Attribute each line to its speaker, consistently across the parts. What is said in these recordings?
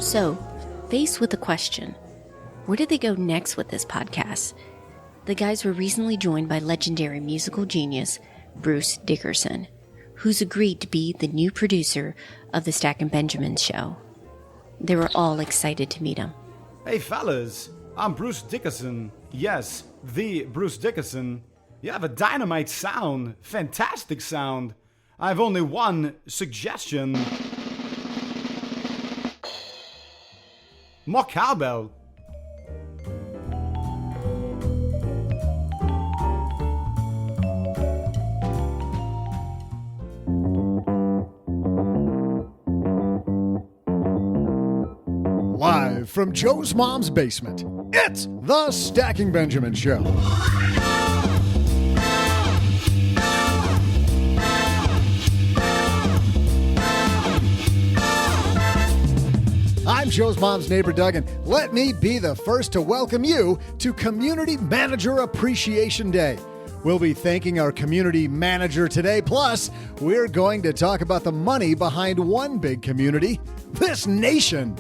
Speaker 1: So, faced with the question, where did they go next with this podcast? The guys were recently joined by legendary musical genius Bruce Dickerson, who's agreed to be the new producer of the Stack and Benjamin show. They were all excited to meet him.
Speaker 2: Hey fellas, I'm Bruce Dickerson. Yes, the Bruce Dickerson. You have a dynamite sound, fantastic sound. I have only one suggestion. More cowbell.
Speaker 3: Live from Joe's mom's basement, it's the Stacking Benjamin Show. I'm Joe's mom's neighbor, Doug, and let me be the first to welcome you to Community Manager Appreciation Day. We'll be thanking our community manager today, plus we're going to talk about the money behind one big community, this nation.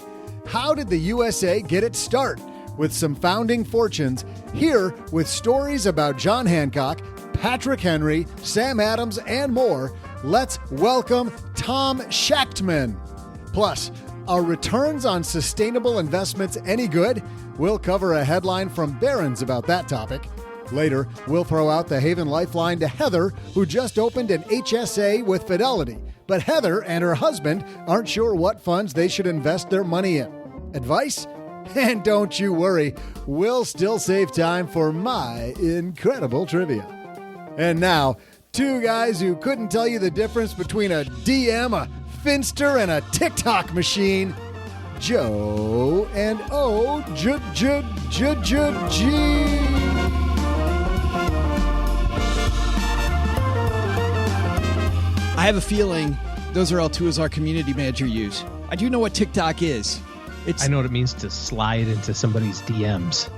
Speaker 3: How did the USA get its start? With some founding fortunes, here with stories about John Hancock, Patrick Henry, Sam Adams, and more, let's welcome Tom Shachtman. Plus, are returns on sustainable investments any good? We'll cover a headline from Barron's about that topic. Later, we'll throw out the Haven Lifeline to Heather, who just opened an HSA with Fidelity. But Heather and her husband aren't sure what funds they should invest their money in. Advice? And don't you worry, we'll still save time for my incredible trivia. And now, two guys who couldn't tell you the difference between a DM, a Finster, and a TikTok machine, Joe and O-G.
Speaker 4: I have a feeling those are all tools our community manager use. I do know what TikTok is.
Speaker 5: I know what it means to slide into somebody's DMs.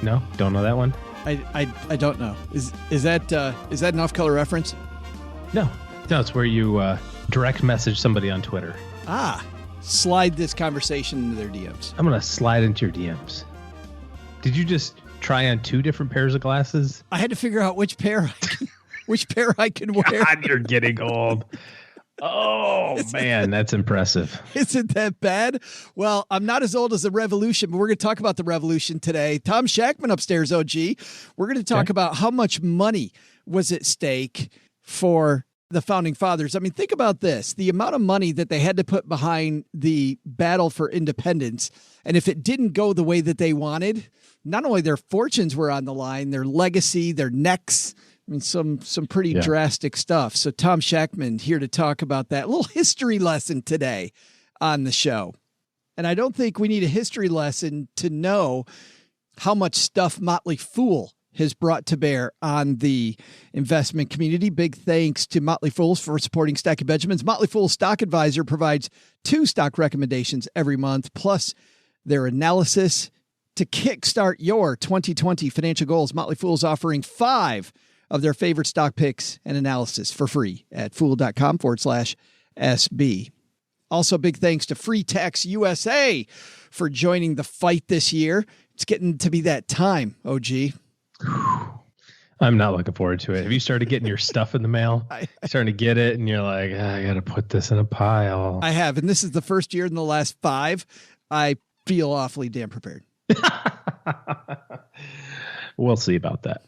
Speaker 5: No? Don't know that one?
Speaker 4: I don't know. Is that an off-color reference?
Speaker 5: No, it's where you direct message somebody on Twitter.
Speaker 4: Slide this conversation into their DMs.
Speaker 5: I'm going to slide into your DMs. Did you just try on two different pairs of glasses?
Speaker 4: I had to figure out which pair I could wear.
Speaker 5: God, you're getting old. Oh, man, that's impressive.
Speaker 4: Isn't that bad? Well, I'm not as old as the revolution, but we're going to talk about the revolution today. Tom Shachtman upstairs, OG. We're going to talk about how much money was at stake for the founding fathers. I mean, think about this. The amount of money that they had to put behind the battle for independence. And if it didn't go the way that they wanted, not only their fortunes were on the line, their legacy, their necks, I mean, some pretty drastic stuff. So Tom Shachtman here to talk about that. A little history lesson today on the show. And I don't think we need a history lesson to know how much stuff Motley Fool has brought to bear on the investment community. Big thanks to Motley Fool for supporting Stacking Benjamins. Motley Fool Stock Advisor provides 2 stock recommendations every month, plus their analysis to kickstart your 2020 financial goals. Motley Fool is offering 5 of their favorite stock picks and analysis for free at fool.com/SB. Also, big thanks to Free Tax USA for joining the fight this year. It's getting to be that time, OG.
Speaker 5: I'm not looking forward to it. Have you started getting your stuff in the mail? Starting to get it, and you're like, I got to put this in a pile.
Speaker 4: I have, and this is the first year in the last 5. I feel awfully damn prepared.
Speaker 5: We'll see about that.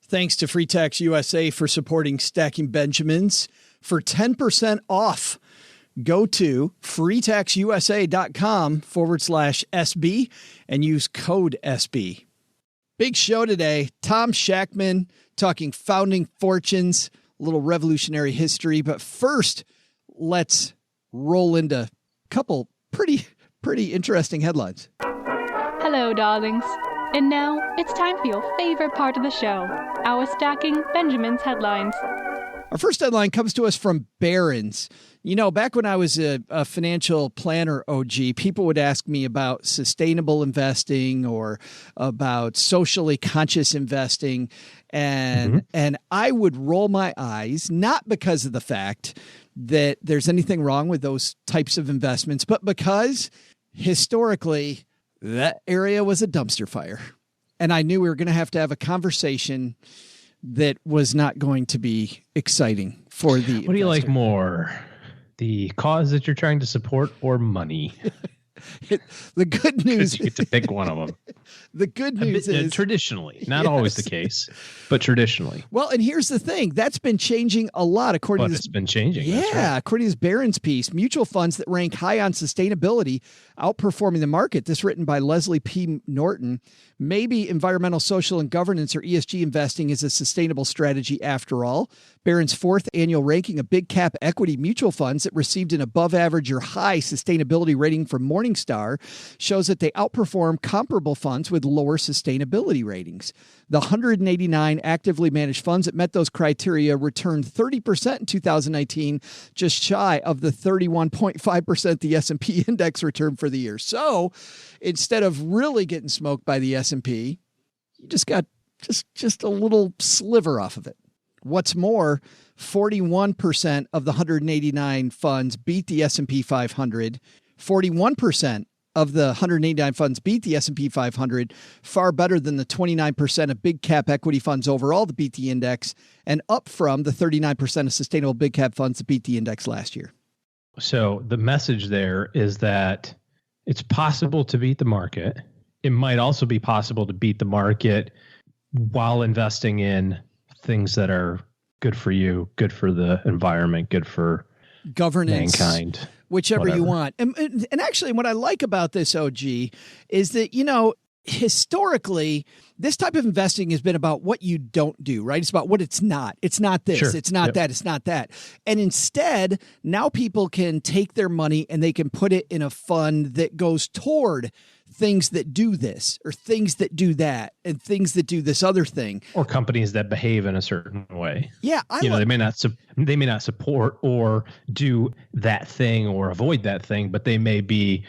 Speaker 4: Thanks to Free Tax USA for supporting Stacking Benjamins. For 10% off, go to freetaxusa.com/SB and use code SB. Big show today. Tom Shachtman talking founding fortunes, a little revolutionary history. But first, let's roll into a couple pretty interesting headlines.
Speaker 6: Hello, darlings. And now, it's time for your favorite part of the show, our Stacking Benjamin's headlines.
Speaker 4: Our first headline comes to us from Barron's. You know, back when I was a financial planner, OG, people would ask me about sustainable investing or about socially conscious investing. And I would roll my eyes, not because of the fact that there's anything wrong with those types of investments, but because historically that area was a dumpster fire. And I knew we were going to have a conversation that was not going to be exciting for the
Speaker 5: What do you like more? The cause that you're trying to support or money?
Speaker 4: The good news,
Speaker 5: you get to pick one of them.
Speaker 4: The good news is
Speaker 5: traditionally, not always the case, but traditionally.
Speaker 4: Well, and here's the thing. That's been changing a lot according to this.
Speaker 5: It's been changing.
Speaker 4: Yeah.
Speaker 5: Right.
Speaker 4: According to this Barron's piece, mutual funds that rank high on sustainability outperforming the market. This written by Leslie P. Norton. Maybe environmental, social, and governance or ESG investing is a sustainable strategy after all. Barron's fourth annual ranking of big cap equity mutual funds that received an above average or high sustainability rating from Morningstar shows that they outperform comparable funds with lower sustainability ratings. The 189 actively managed funds that met those criteria returned 30% in 2019, just shy of the 31.5% the S&P index returned for the year. So instead of really getting smoked by the S&P, you just got just a little sliver off of it. What's more, 41% of the 189 funds beat the S&P 500. 41% of the 189 funds beat the S&P 500, far better than the 29% of big cap equity funds overall that beat the index, and up from the 39% of sustainable big cap funds that beat the index last year.
Speaker 5: So the message there is that it's possible to beat the market. It might also be possible to beat the market while investing in things that are good for you, good for the environment, good for
Speaker 4: governance,
Speaker 5: mankind,
Speaker 4: whichever you want. And actually, what I like about this, OG, is that, historically, this type of investing has been about what you don't do, right? It's about what it's not. It's not this. Sure. It's not that. It's not that. And instead, now people can take their money and they can put it in a fund that goes toward things that do this or things that do that and things that do this other thing,
Speaker 5: or companies that behave in a certain way.
Speaker 4: Yeah,
Speaker 5: they may not support or do that thing or avoid that thing, but they may be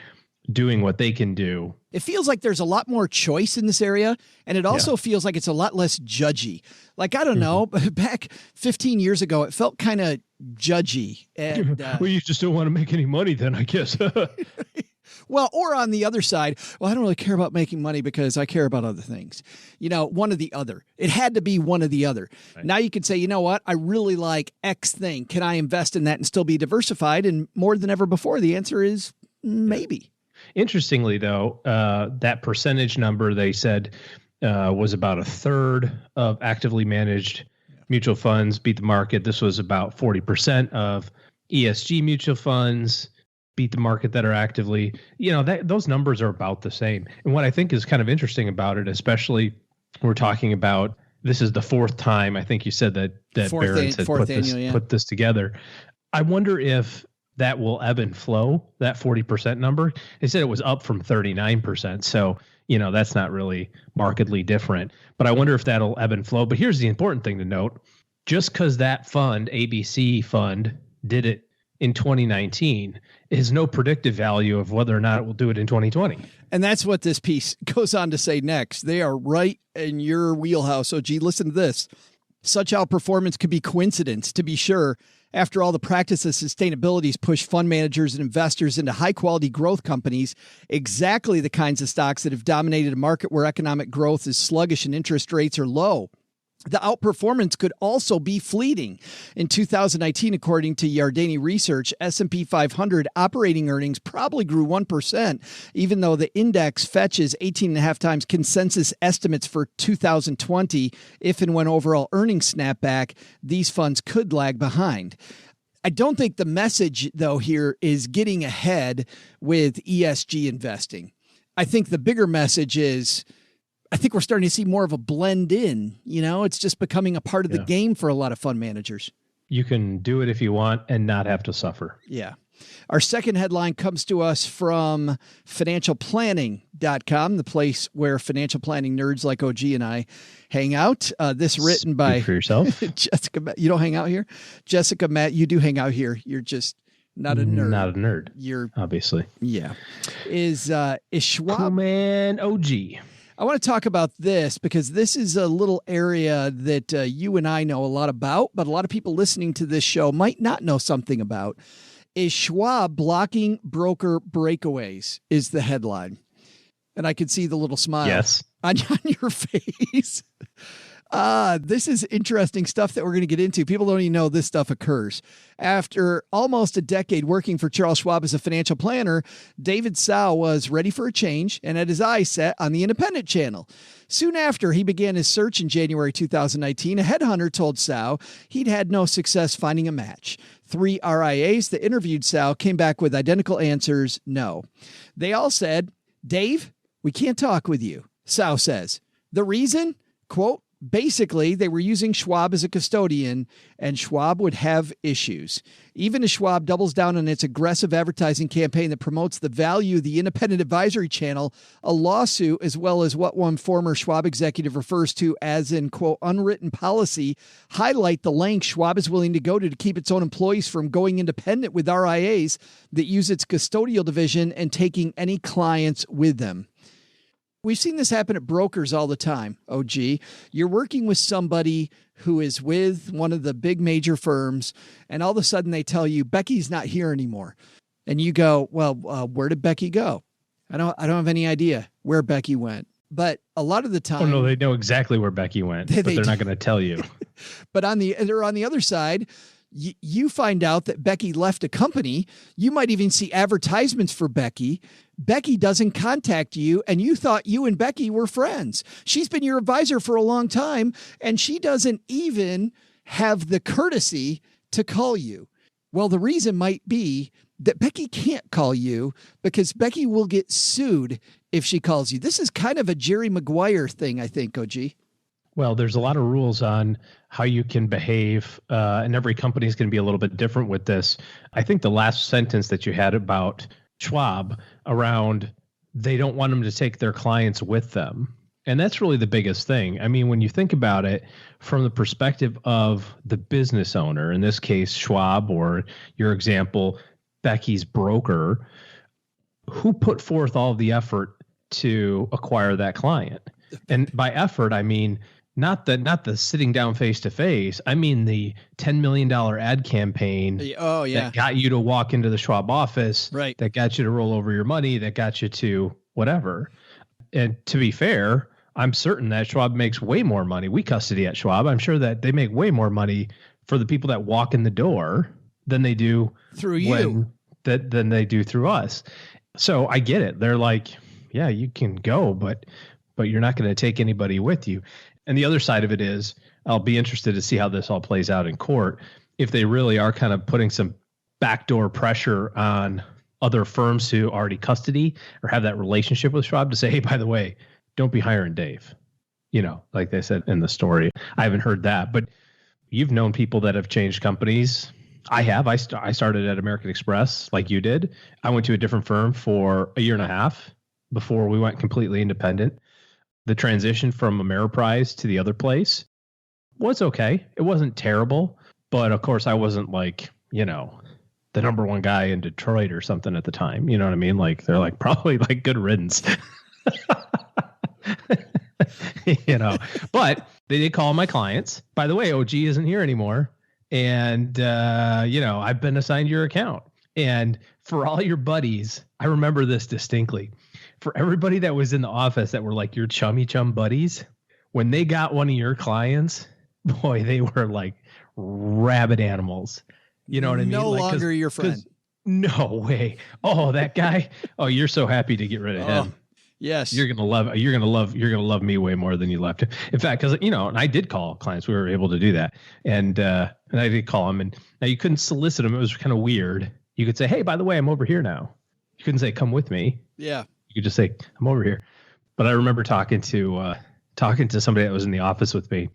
Speaker 5: doing what they can do.
Speaker 4: It feels like there's a lot more choice in this area, and it also feels like it's a lot less judgy. Like, I don't know, but back 15 years ago, it felt kind of judgy. And
Speaker 5: well, you just don't want to make any money then, I guess.
Speaker 4: Well, or on the other side, well, I don't really care about making money because I care about other things. One or the other. It had to be one or the other. Right. Now you can say, you know what? I really like X thing. Can I invest in that and still be diversified? And more than ever before, the answer is maybe.
Speaker 5: Interestingly, though, that percentage number they said was about a third of actively managed mutual funds beat the market. This was about 40% of ESG mutual funds beat the market that are actively, those numbers are about the same. And what I think is kind of interesting about it, especially we're talking about, this is the fourth time, I think you said that Barron's had put this together. I wonder if that will ebb and flow, that 40% number. They said it was up from 39%. So, that's not really markedly different, but I wonder if that'll ebb and flow. But here's the important thing to note. Just because that fund, ABC fund, did it in 2019 is no predictive value of whether or not it will do it in 2020.
Speaker 4: And that's what this piece goes on to say next. They are right in your wheelhouse. So, listen to this. Such outperformance could be coincidence, to be sure. After all, the practice of sustainability has pushed fund managers and investors into high-quality growth companies, exactly the kinds of stocks that have dominated a market where economic growth is sluggish and interest rates are low. The outperformance could also be fleeting. In 2019, according to Yardeni Research, S&P 500 operating earnings probably grew 1%, even though the index fetches 18.5 times consensus estimates for 2020. If and when overall earnings snap back, these funds could lag behind. I don't think the message, though, here is getting ahead with ESG investing. I think the bigger message is, I think we're starting to see more of a blend in, it's just becoming a part of the game for a lot of fund managers.
Speaker 5: You can do it if you want and not have to suffer.
Speaker 4: Yeah. Our second headline comes to us from financialplanning.com, the place where financial planning nerds like OG and I hang out. This written by
Speaker 5: for yourself.
Speaker 4: Jessica. You don't hang out here? Jessica, Matt, you do hang out here. You're just not a nerd.
Speaker 5: Not a nerd.
Speaker 4: You're
Speaker 5: obviously.
Speaker 4: Yeah. Is Schwab.
Speaker 5: Cool man OG.
Speaker 4: I want to talk about this because this is a little area that you and I know a lot about, but a lot of people listening to this show might not know something about. Is Schwab blocking broker breakaways is the headline. And I could see the little smile on your face. This is interesting stuff that we're going to get into. People don't even know this stuff occurs. After almost a decade working for Charles Schwab as a financial planner, David Sau was ready for a change and had his eyes set on the independent channel. Soon after he began his search in January 2019, a headhunter told Sau he'd had no success finding a match. 3 RIAs that interviewed Sau came back with identical answers, no. They all said, Dave, we can't talk with you. Sau says, the reason, quote, basically, they were using Schwab as a custodian, and Schwab would have issues. Even as Schwab doubles down on its aggressive advertising campaign that promotes the value of the independent advisory channel, a lawsuit, as well as what one former Schwab executive refers to as an, quote, unwritten policy, highlight the lengths Schwab is willing to go to keep its own employees from going independent with RIAs that use its custodial division and taking any clients with them. We've seen this happen at brokers all the time, OG. You're working with somebody who is with one of the big major firms, and all of a sudden they tell you, Becky's not here anymore. And you go, well, where did Becky go? I don't have any idea where Becky went. But a lot of the time...
Speaker 5: Oh, no, they know exactly where Becky went, but they're not going to tell you.
Speaker 4: But on the other side... You find out that Becky left a company. You might even see advertisements for Becky. Becky doesn't contact you, and you thought you and Becky were friends. She's been your advisor for a long time, and she doesn't even have the courtesy to call you. Well, the reason might be that Becky can't call you because Becky will get sued if she calls you. This is kind of a Jerry Maguire thing, I think, OG.
Speaker 5: Well, there's a lot of rules on how you can behave, and every company is going to be a little bit different with this. I think the last sentence that you had about Schwab around they don't want them to take their clients with them. And that's really the biggest thing. I mean, when you think about it from the perspective of the business owner, in this case, Schwab, or your example, Becky's broker, who put forth all of the effort to acquire that client? And by effort, I mean, not the sitting down face to face. I mean the $10 million ad campaign.
Speaker 4: Oh, yeah.
Speaker 5: That got you to walk into the Schwab office.
Speaker 4: Right.
Speaker 5: That got you to roll over your money. That got you to whatever. And to be fair, I'm certain that Schwab makes way more money. We custody at Schwab. I'm sure that they make way more money for the people that walk in the door than they do
Speaker 4: through you.
Speaker 5: Than they do through us. So I get it. They're like, yeah, you can go, but you're not going to take anybody with you. And the other side of it is, I'll be interested to see how this all plays out in court. If they really are kind of putting some backdoor pressure on other firms who already custody or have that relationship with Schwab to say, hey, by the way, don't be hiring Dave. You know, like they said in the story. I haven't heard that, but you've known people that have changed companies. I have. I started at American Express like you did. I went to a different firm for a year and a half before we went completely independent. The transition from Ameriprise to the other place was okay. It wasn't terrible, but of course I wasn't like, you know, the number one guy in Detroit or something at the time. You know what I mean? Like they're like probably like good riddance, you know, but they did call my clients. By the way, OG isn't here anymore. And, you know, I've been assigned your account. And for all your buddies, I remember this distinctly. For everybody that was in the office that were like your chummy chum buddies, when they got one of your clients, boy, they were like rabid animals. You know what I mean?
Speaker 4: No
Speaker 5: like,
Speaker 4: longer your friend.
Speaker 5: No way. Oh, that guy. Oh, you're so happy to get rid of him.
Speaker 4: Yes.
Speaker 5: You're going to love me way more than you loved him. In fact, cause you know, and I did call clients. We were able to do that. And I did call them, and now you couldn't solicit them. It was kind of weird. You could say, hey, by the way, I'm over here now. You couldn't say, come with me.
Speaker 4: Yeah.
Speaker 5: You could just say, I'm over here. But I remember talking to somebody that was in the office with me.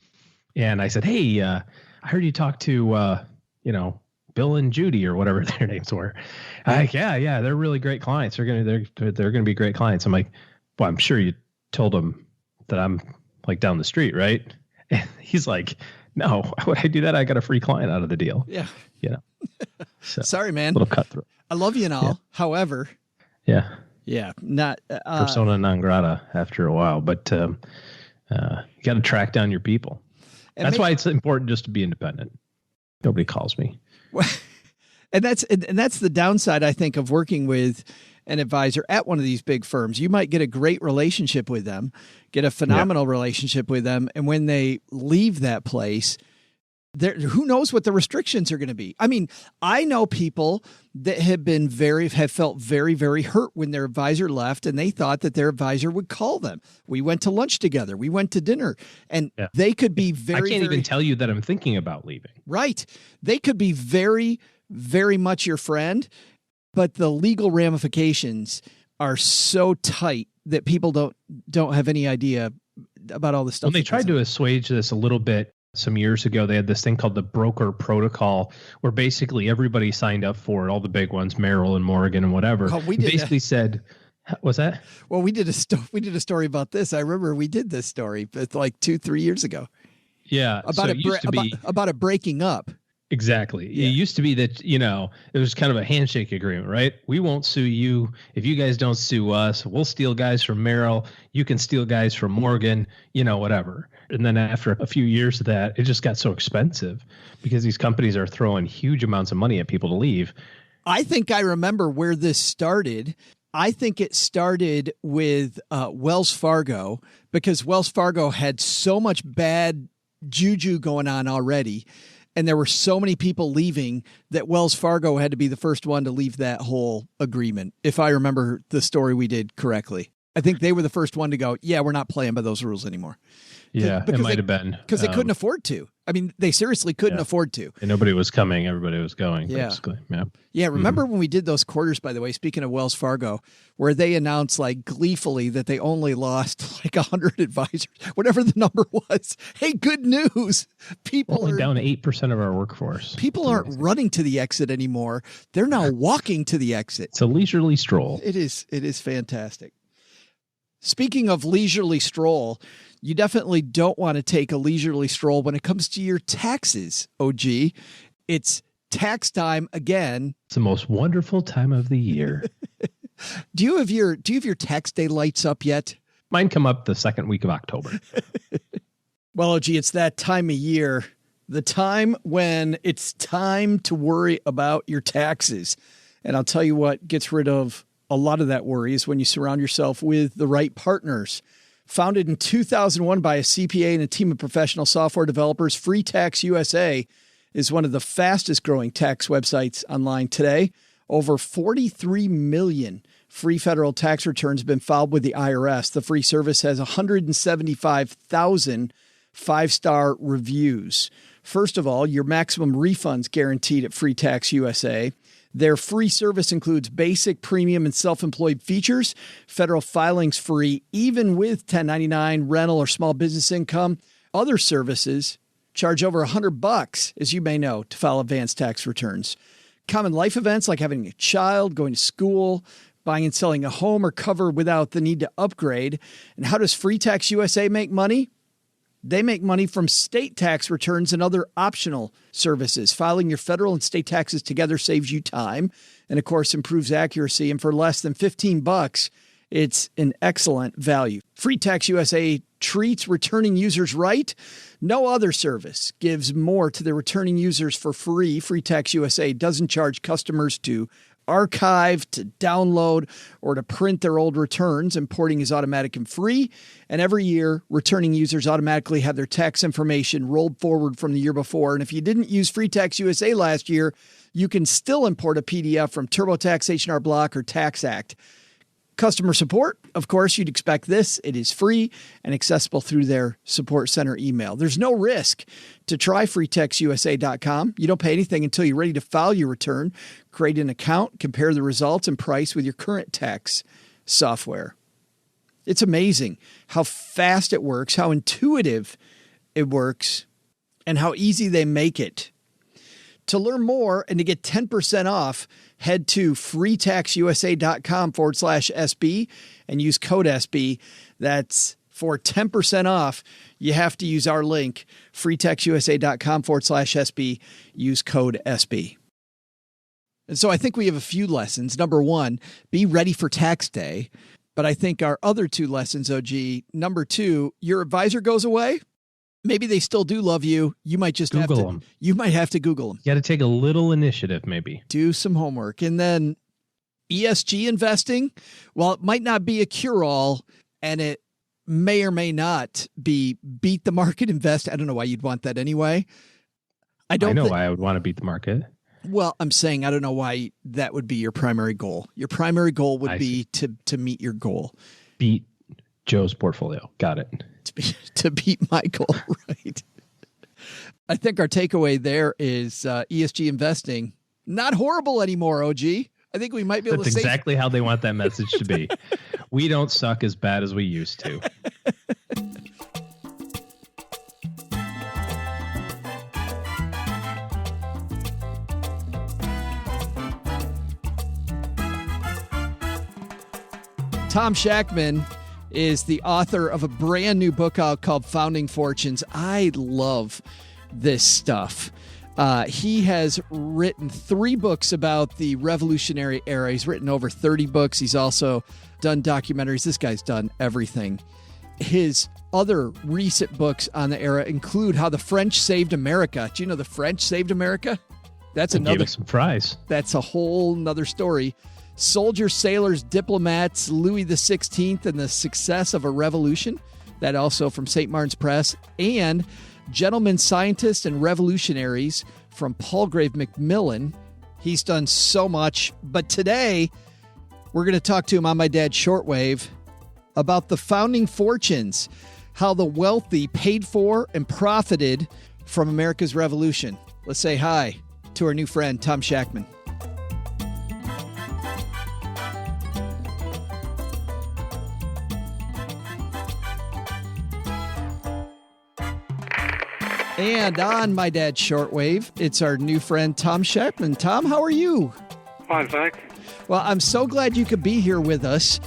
Speaker 5: And I said, hey, I heard you talk to, you know, Bill and Judy or whatever their names were. Like, yeah, they're really great clients. They're gonna be great clients. I'm like, well, I'm sure you told them that I'm like down the street, right? And he's like, no, why would I do that? I got a free client out of the deal.
Speaker 4: Yeah.
Speaker 5: You know. So,
Speaker 4: sorry, man.
Speaker 5: A little cutthroat.
Speaker 4: I love you and all.
Speaker 5: Yeah.
Speaker 4: However.
Speaker 5: Yeah.
Speaker 4: Yeah, not
Speaker 5: persona non grata after a while, but you got to track down your people. That's why it's important just to be independent. Nobody calls me.
Speaker 4: And that's the downside, I think, of working with an advisor at one of these big firms. You might get a great relationship with them, get a phenomenal relationship with them, and when they leave that place, who knows what the restrictions are going to be? I mean, I know people that have felt very, very hurt when their advisor left, and they thought that their advisor would call them. We went to lunch together. We went to dinner, and they could be very.
Speaker 5: I can't even tell you that I'm thinking about leaving. Right?
Speaker 4: They could be very, very much your friend, but the legal ramifications are so tight that people don't have any idea about all this stuff.
Speaker 5: When they tried to assuage this a little bit some years ago, they had this thing called the broker protocol, where basically everybody signed up for it, all the big ones, Merrill and Morgan and whatever. Basically said, what's that?
Speaker 4: Well, we did a story about this. I remember we did this story, but like 2-3 years ago.
Speaker 5: Yeah,
Speaker 4: about it breaking up.
Speaker 5: Exactly. Yeah. It used to be that, it was kind of a handshake agreement, right? We won't sue you. If you guys don't sue us, we'll steal guys from Merrill. You can steal guys from Morgan, whatever. And then after a few years of that, it just got so expensive because these companies are throwing huge amounts of money at people to leave.
Speaker 4: I think I remember where this started. I think it started with Wells Fargo, because Wells Fargo had so much bad juju going on already. And there were so many people leaving that Wells Fargo had to be the first one to leave that whole agreement. If I remember the story we did correctly, I think they were the first one to go, yeah, we're not playing by those rules anymore.
Speaker 5: Yeah, it might have been.
Speaker 4: Because they couldn't afford to. I mean, they seriously couldn't afford to.
Speaker 5: And nobody was coming. Everybody was going, basically. Yeah.
Speaker 4: Yeah. Remember when we did those quarters, by the way, speaking of Wells Fargo, where they announced like gleefully that they only lost like 100 advisors, whatever the number was. Hey, good news. People
Speaker 5: are down to 8% of our workforce.
Speaker 4: People aren't running to the exit anymore. They're now walking to the exit.
Speaker 5: It's a leisurely stroll.
Speaker 4: It is fantastic. Speaking of leisurely stroll, you definitely don't want to take a leisurely stroll when it comes to your taxes, OG. It's tax time again.
Speaker 5: It's the most wonderful time of the year.
Speaker 4: Do you have your tax day lights up yet?
Speaker 5: Mine come up the second week of October.
Speaker 4: Well, OG, it's that time of year, the time when it's time to worry about your taxes. And I'll tell you what gets rid of a lot of that worry is when you surround yourself with the right partners. Founded in 2001 by a CPA and a team of professional software developers, Free Tax USA is one of the fastest growing tax websites online today. Over 43 million free federal tax returns have been filed with the IRS. The free service has 175,000 five-star reviews. First of all, your maximum refunds guaranteed at Free Tax USA. Their free service includes basic, premium, and self-employed features. Federal filing's free, even with 1099, rental, or small business income. Other services charge over $100, as you may know, to file advanced tax returns. Common life events like having a child, going to school, buying and selling a home are covered without the need to upgrade. And how does Free Tax USA make money? They make money from state tax returns and other optional services. Filing your federal and state taxes together saves you time and, of course, improves accuracy. And for less than $15, it's an excellent value. Free Tax USA treats returning users right. No other service gives more to their returning users for free. Free Tax USA doesn't charge customers to archive, to download, or to print their old returns. Importing is automatic and free. And every year, returning users automatically have their tax information rolled forward from the year before. And if you didn't use Free Tax USA last year, you can still import a PDF from TurboTax, H&R Block, or TaxAct. Customer support, of course, you'd expect this. It is free and accessible through their support center email. There's no risk to try freetaxusa.com. You don't pay anything until you're ready to file your return. Create an account, compare the results and price with your current tax software. It's amazing how fast it works, how intuitive it works, and how easy they make it. To learn more and to get 10% off, head to freetaxusa.com/SB and use code SB. That's for 10% off. You have to use our link, freetaxusa.com/SB. Use code SB. And so I think we have a few lessons. Number one, be ready for tax day. But I think our other two lessons, OG, number two, your advisor goes away. Maybe they still do love you. You might just
Speaker 5: Google
Speaker 4: have to,
Speaker 5: them.
Speaker 4: You might have to Google them.
Speaker 5: You got to take a little initiative, maybe.
Speaker 4: Do some homework. And then ESG investing, while it might not be a cure-all, and it may or may not be beat the market invest. I don't know why you'd want that anyway.
Speaker 5: I know why I would want to beat the market.
Speaker 4: Well, I'm saying I don't know why that would be your primary goal. Your primary goal would be to meet your goal.
Speaker 5: Beat Joe's portfolio. Got it.
Speaker 4: To beat my goal, right? I think our takeaway there is ESG investing, not horrible anymore, OG. I think we might be able
Speaker 5: That's
Speaker 4: to say
Speaker 5: exactly how they want that message to be. We don't suck as bad as we used to.
Speaker 4: Tom Shachtman is the author of a brand new book out called Founding Fortunes. I love this stuff. He has written 3 books about the revolutionary era. He's written over 30 books. He's also done documentaries. This guy's done everything. His other recent books on the era include How the French Saved America. Do you know the French saved America? That's another.
Speaker 5: Gave us some fries.
Speaker 4: That's a whole nother story. Soldiers, Sailors, Diplomats, Louis XVI, and the Success of a Revolution. That also from St. Martin's Press. And Gentlemen Scientists and Revolutionaries from Palgrave Macmillan. He's done so much. But today, we're going to talk to him on My Dad's Shortwave about the founding fortunes, how the wealthy paid for and profited from America's revolution. Let's say hi to our new friend, Tom Shachtman. And on My Dad's Shortwave, it's our new friend, Tom Shachtman. Tom, how are you?
Speaker 7: Fine, thanks.
Speaker 4: Well, I'm so glad you could be here with us.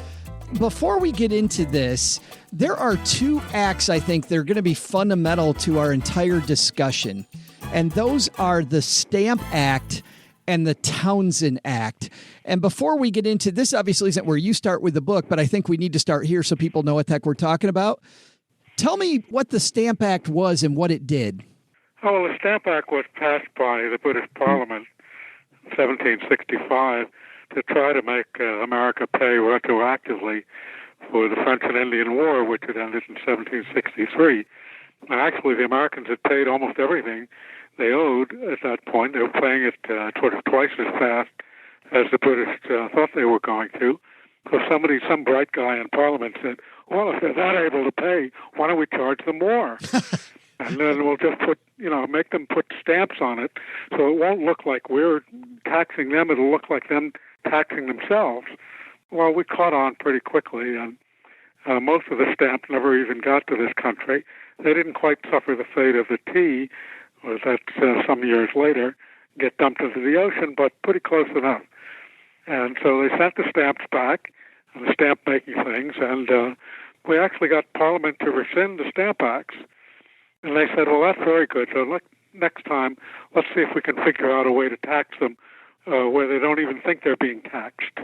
Speaker 4: Before we get into this, there are 2 acts I think that are going to be fundamental to our entire discussion. And those are the Stamp Act and the Townsend Act. And before we get into this, obviously isn't where you start with the book, but I think we need to start here so people know what the heck we're talking about. Tell me what the Stamp Act was and what it did.
Speaker 7: Oh, well, the Stamp Act was passed by the British Parliament in 1765 to try to make America pay retroactively for the French and Indian War, which had ended in 1763. And actually, the Americans had paid almost everything they owed at that point. They were paying it sort of twice as fast as the British thought they were going to. So some bright guy in Parliament said, well, if they're not able to pay, why don't we charge them more? And then we'll just make them put stamps on it so it won't look like we're taxing them. It'll look like them taxing themselves. Well, we caught on pretty quickly, and most of the stamps never even got to this country. They didn't quite suffer the fate of the tea, was that some years later, get dumped into the ocean, but pretty close enough. And so they sent the stamps back, the stamp-making things, and we actually got Parliament to rescind the Stamp Acts. And they said, well, that's very good. So next time, let's see if we can figure out a way to tax them where they don't even think they're being taxed.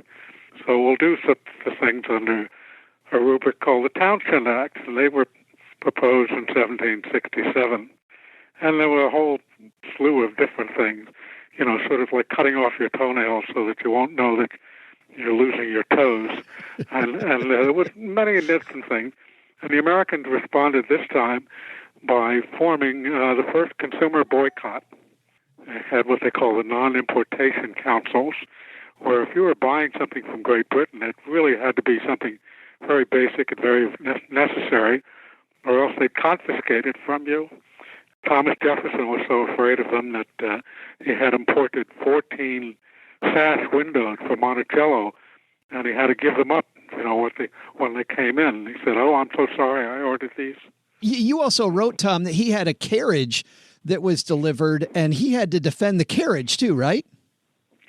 Speaker 7: So we'll do such things under a rubric called the Townsend Acts, and they were proposed in 1767. And there were a whole slew of different things, sort of like cutting off your toenails so that you won't know that you're losing your toes. And there was many different things. And the Americans responded this time by forming the first consumer boycott. They had what they call the non-importation councils, where if you were buying something from Great Britain, it really had to be something very basic and very necessary, or else they'd confiscate it from you. Thomas Jefferson was so afraid of them that he had imported 14 sash windows from Monticello, and he had to give them up, when they came in. He said, oh, I'm so sorry, I ordered these.
Speaker 4: You also wrote, Tom, that he had a carriage that was delivered, and he had to defend the carriage too, right?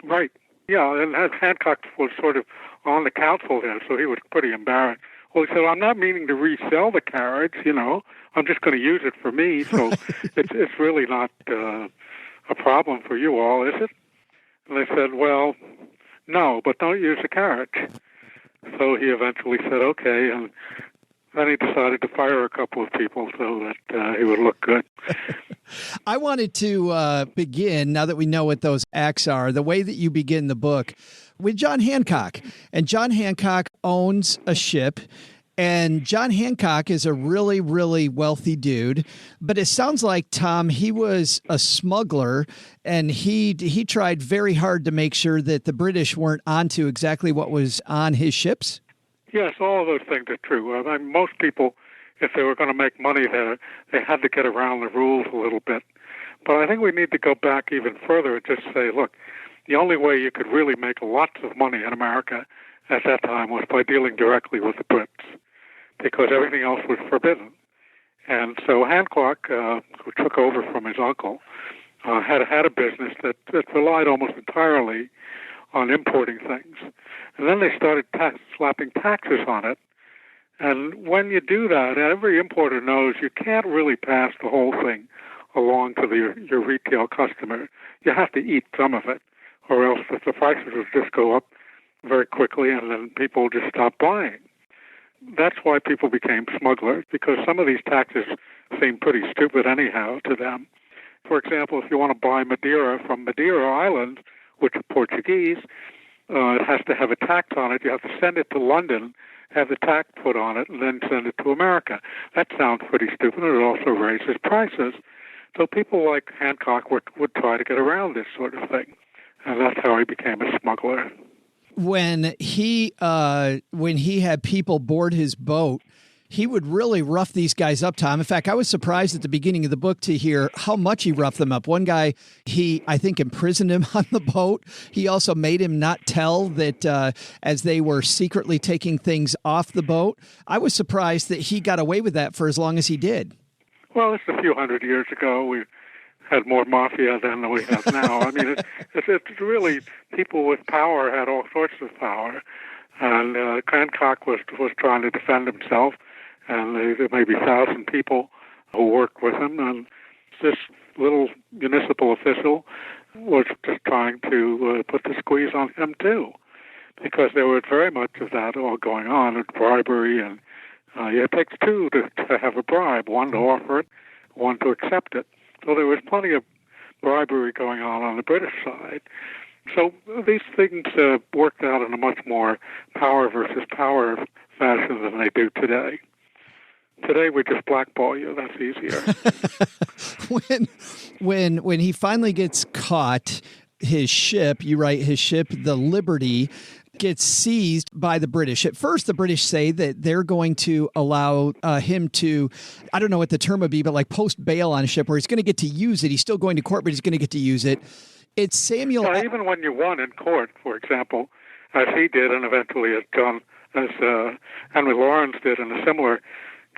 Speaker 7: Right. Yeah, and Hancock was sort of on the council there, so he was pretty embarrassed. Well, he said, I'm not meaning to resell the carriage, I'm just going to use it for me, so it's really not a problem for you all, is it? And they said, well, no, but don't use a carriage. So he eventually said, okay, and then he decided to fire a couple of people so that he would look good.
Speaker 4: I wanted to begin, now that we know what those acts are, the way that you begin the book with John Hancock. And John Hancock owns a ship. And John Hancock is a really, really wealthy dude. But it sounds like, Tom, he was a smuggler, and he tried very hard to make sure that the British weren't onto exactly what was on his ships.
Speaker 7: Yes, all of those things are true. I mean, most people, if they were going to make money there, they had to get around the rules a little bit. But I think we need to go back even further and just say, look, the only way you could really make lots of money in America at that time was by dealing directly with the Brits, because everything else was forbidden. And so Hancock, who took over from his uncle, had a business that relied almost entirely on importing things. And then they started slapping taxes on it. And when you do that, every importer knows you can't really pass the whole thing along to your retail customer. You have to eat some of it, or else the prices will just go up very quickly, and then people just stop buying. That's why people became smugglers, because some of these taxes seem pretty stupid anyhow to them. For example, if you want to buy Madeira from Madeira Island, which are Portuguese, it has to have a tax on it. You have to send it to London, have the tax put on it, and then send it to America. That sounds pretty stupid, and it also raises prices. So people like Hancock would try to get around this sort of thing, and that's how he became a smuggler.
Speaker 4: When he had people board his boat, he would really rough these guys up, Tom. In fact, I was surprised at the beginning of the book to hear how much he roughed them up. One guy, I think, imprisoned him on the boat. He also made him not tell that as they were secretly taking things off the boat. I was surprised that he got away with that for as long as he did.
Speaker 7: Well, it's a few hundred years ago. We had more mafia than we have now. I mean, it's really, people with power had all sorts of power. And Hancock was trying to defend himself. And there may be 1,000 people who worked with him, and this little municipal official was just trying to put the squeeze on him too, because there was very much of that all going on, with bribery, and it takes two to have a bribe, one to offer it, one to accept it. So there was plenty of bribery going on the British side. So these things worked out in a much more power versus power fashion than they do today. Today we just blackball you. That's easier.
Speaker 4: when he finally gets caught, his ship, you write, his ship, the Liberty, gets seized by the British. At first, the British say that they're going to allow him to, I don't know what the term would be, but like post bail on a ship where he's going to get to use it. He's still going to court, but he's going to get to use it. It's Samuel.
Speaker 7: Even when you won in court, for example, as he did, and eventually as Henry Lawrence did in a similar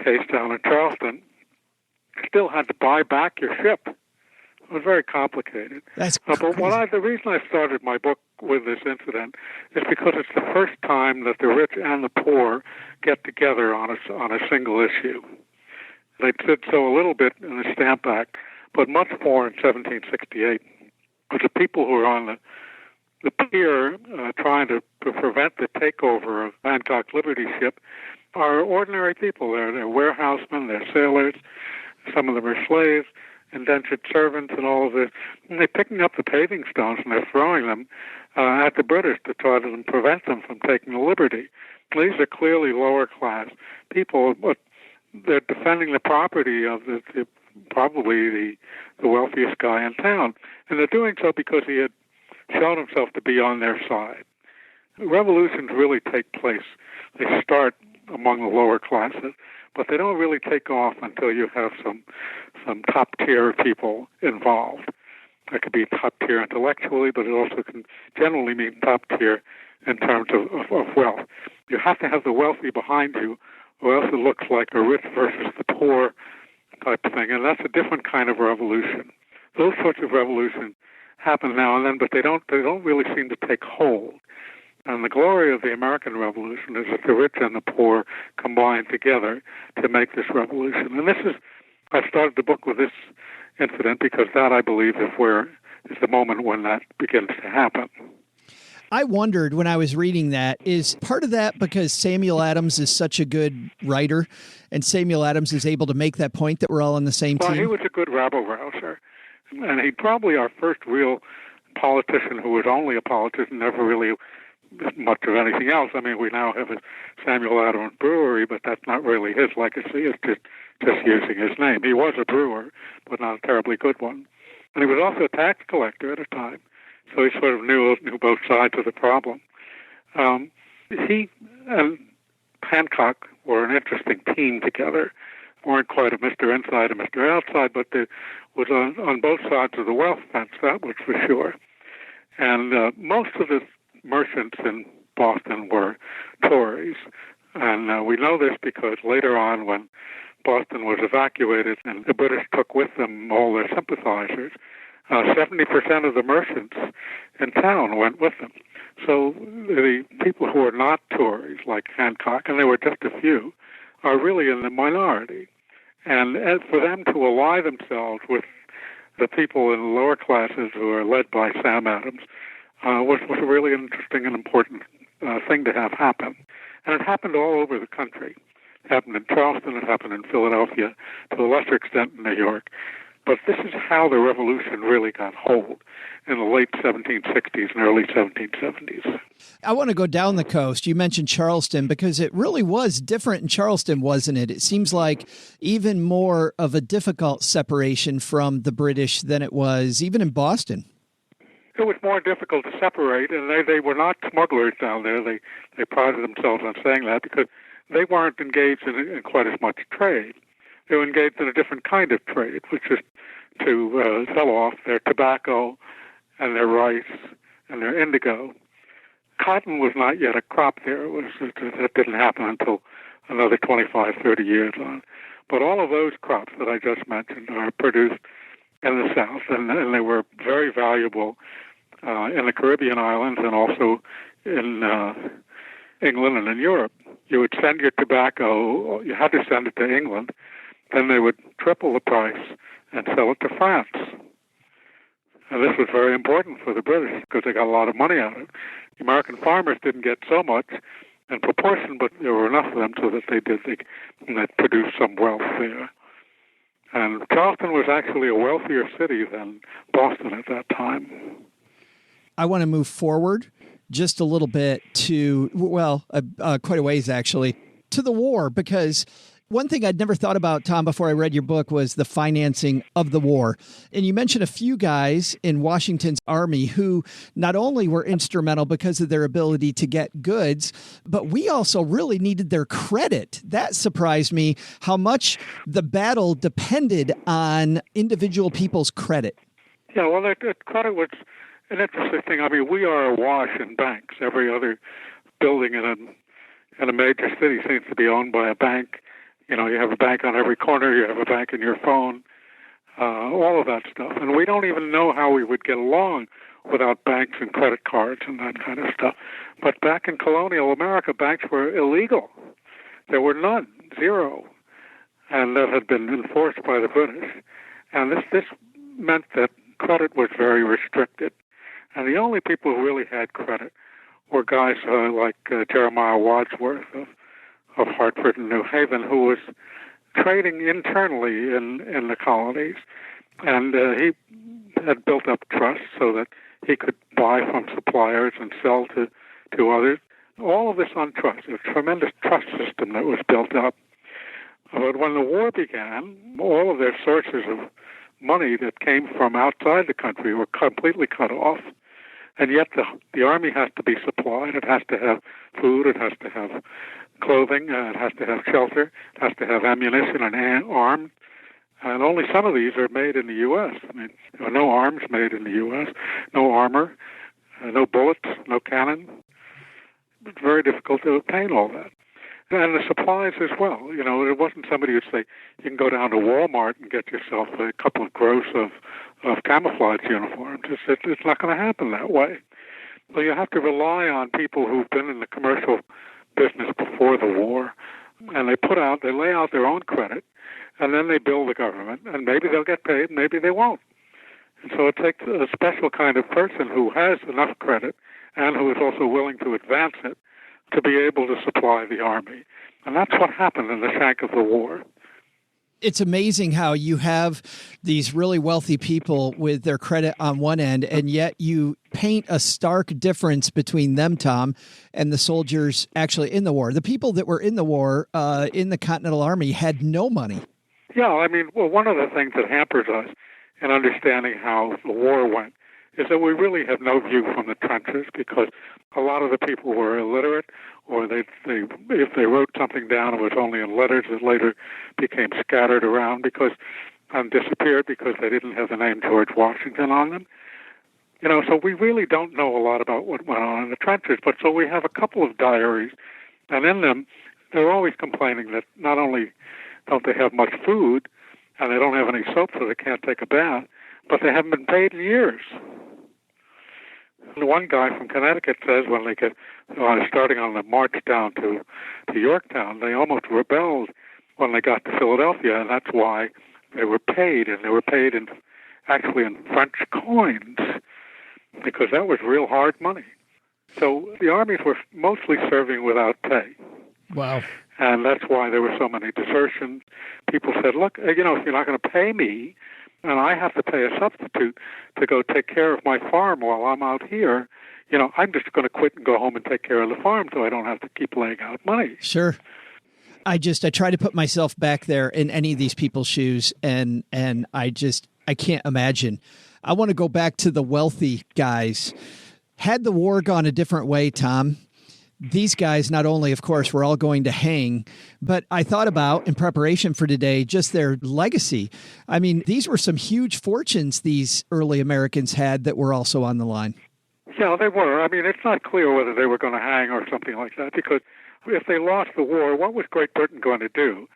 Speaker 7: case down in Charleston, still had to buy back your ship. It was very complicated.
Speaker 4: That's
Speaker 7: but the reason I started my book with this incident is because it's the first time that the rich and the poor get together on a single issue. They did so a little bit in the Stamp Act, but much more in 1768. With the people who were on the pier trying to prevent the takeover of Hancock's Liberty ship are ordinary people. They're warehousemen, they're sailors, some of them are slaves, indentured servants, and all of this. And they're picking up the paving stones and they're throwing them at the British to try to prevent them from taking the Liberty. These are clearly lower class people, but they're defending the property of probably the wealthiest guy in town. And they're doing so because he had shown himself to be on their side. Revolutions really take place. They start among the lower classes, but they don't really take off until you have some top-tier people involved. It could be top-tier intellectually, but it also can generally mean top-tier in terms of wealth. You have to have the wealthy behind you, or else it looks like a rich versus the poor type of thing, and that's a different kind of revolution. Those sorts of revolutions happen now and then, but they don't really seem to take hold. And the glory of the American Revolution is that the rich and the poor combine together to make this revolution. And I started the book with this incident because that, I believe, is where is the moment when that begins to happen.
Speaker 4: I wondered when I was reading that, is part of that because Samuel Adams is such a good writer and Samuel Adams is able to make that point that we're all on the same team?
Speaker 7: Well, he was a good rabble-rouser, and he's probably our first real politician who was only a politician, never really much of anything else. I mean, we now have a Samuel Adams brewery, but that's not really his legacy. It's just using his name. He was a brewer, but not a terribly good one. And he was also a tax collector at a time, so he sort of knew both sides of the problem. He and Hancock were an interesting team together. Weren't quite a Mr. Inside and Mr. Outside, but they was on both sides of the wealth fence, that was for sure. And most of the merchants in Boston were Tories. And we know this because later on, when Boston was evacuated and the British took with them all their sympathizers, 70% of the merchants in town went with them. So the people who are not Tories, like Hancock, and there were just a few, are really in the minority. And for them to ally themselves with the people in the lower classes who are led by Sam Adams was a really interesting and important thing to have happen. And it happened all over the country. It happened in Charleston, it happened in Philadelphia, to a lesser extent in New York. But this is how the revolution really got hold in the late 1760s and early 1770s.
Speaker 4: I want to go down the coast. You mentioned Charleston because it really was different in Charleston, wasn't it? It seems like even more of a difficult separation from the British than it was even in Boston.
Speaker 7: It was more difficult to separate, and they were not smugglers down there. They prided themselves on saying that because they weren't engaged in quite as much trade. They were engaged in a different kind of trade, which is to sell off their tobacco and their rice and their indigo. Cotton was not yet a crop there. That didn't happen until another 25, 30 years on. But all of those crops that I just mentioned are produced in the South, and they were very valuable in the Caribbean islands and also in England and in Europe. You would send your tobacco, you had to send it to England, then they would triple the price and sell it to France. And this was very important for the British because they got a lot of money out of it. The American farmers didn't get so much in proportion, but there were enough of them so that they produced some wealth there. And Charleston was actually a wealthier city than Boston at that time.
Speaker 4: I want to move forward just a little bit to, quite a ways actually, to the war, because one thing I'd never thought about, Tom, before I read your book was the financing of the war. And you mentioned a few guys in Washington's army who not only were instrumental because of their ability to get goods, but we also really needed their credit. That surprised me, how much the battle depended on individual people's credit.
Speaker 7: Yeah, well, that credit was an interesting thing. I mean, we are awash in banks. Every other building in a major city seems to be owned by a bank. You know, you have a bank on every corner, you have a bank in your phone, all of that stuff. And we don't even know how we would get along without banks and credit cards and that kind of stuff. But back in colonial America, banks were illegal. There were none, zero. And that had been enforced by the British. And this meant that credit was very restricted. And the only people who really had credit were guys like Jeremiah Wadsworth of Hartford and New Haven, who was trading internally in the colonies. And he had built up trust so that he could buy from suppliers and sell to others. All of this on trust, a tremendous trust system that was built up. But when the war began, all of their sources of money that came from outside the country were completely cut off. And yet the army has to be supplied. It has to have food. It has to have clothing. It has to have shelter. It has to have ammunition and arms. And only some of these are made in the U.S. I mean, there are no arms made in the U.S., no armor, no bullets, no cannon. It's very difficult to obtain all that. And the supplies as well. You know, it wasn't somebody who'd say, you can go down to Walmart and get yourself a couple of gross of camouflage uniforms. It's not going to happen that way. So you have to rely on people who've been in the commercial business before the war, and they lay out their own credit, and then they bill the government, and maybe they'll get paid, maybe they won't. And so it takes a special kind of person who has enough credit and who is also willing to advance it to be able to supply the army. And that's what happened in the shank of the war.
Speaker 4: It's amazing how you have these really wealthy people with their credit on one end, and yet you paint a stark difference between them, Tom, and the soldiers actually in the war. The people that were in the war in the Continental Army had no money.
Speaker 7: Yeah, I mean, well, one of the things that hampers us in understanding how the war went is that we really have no view from the trenches, because a lot of the people were illiterate, or if they wrote something down, it was only in letters that later became scattered around and disappeared because they didn't have the name George Washington on them. So we really don't know a lot about what went on in the trenches. But so we have a couple of diaries, and in them they're always complaining that not only don't they have much food, and they don't have any soap, so they can't take a bath, but they haven't been paid in years. And one guy from Connecticut says when they starting on the march down to Yorktown, they almost rebelled when they got to Philadelphia, and that's why they were paid, and they were paid actually in French coins, because that was real hard money. So the armies were mostly serving without pay.
Speaker 4: Wow.
Speaker 7: And that's why there were so many desertions. People said, look, if you're not going to pay me, and I have to pay a substitute to go take care of my farm while I'm out here, I'm just going to quit and go home and take care of the farm so I don't have to keep laying out money.
Speaker 4: Sure. I try to put myself back there in any of these people's shoes, and I can't imagine. I want to go back to the wealthy guys. Had the war gone a different way, Tom, these guys not only, of course, were all going to hang, but I thought about, in preparation for today, just their legacy. I mean, these were some huge fortunes these early Americans had that were also on the line.
Speaker 7: Yeah, they were. I mean, it's not clear whether they were going to hang or something like that, because if they lost the war, what was Great Britain going to do?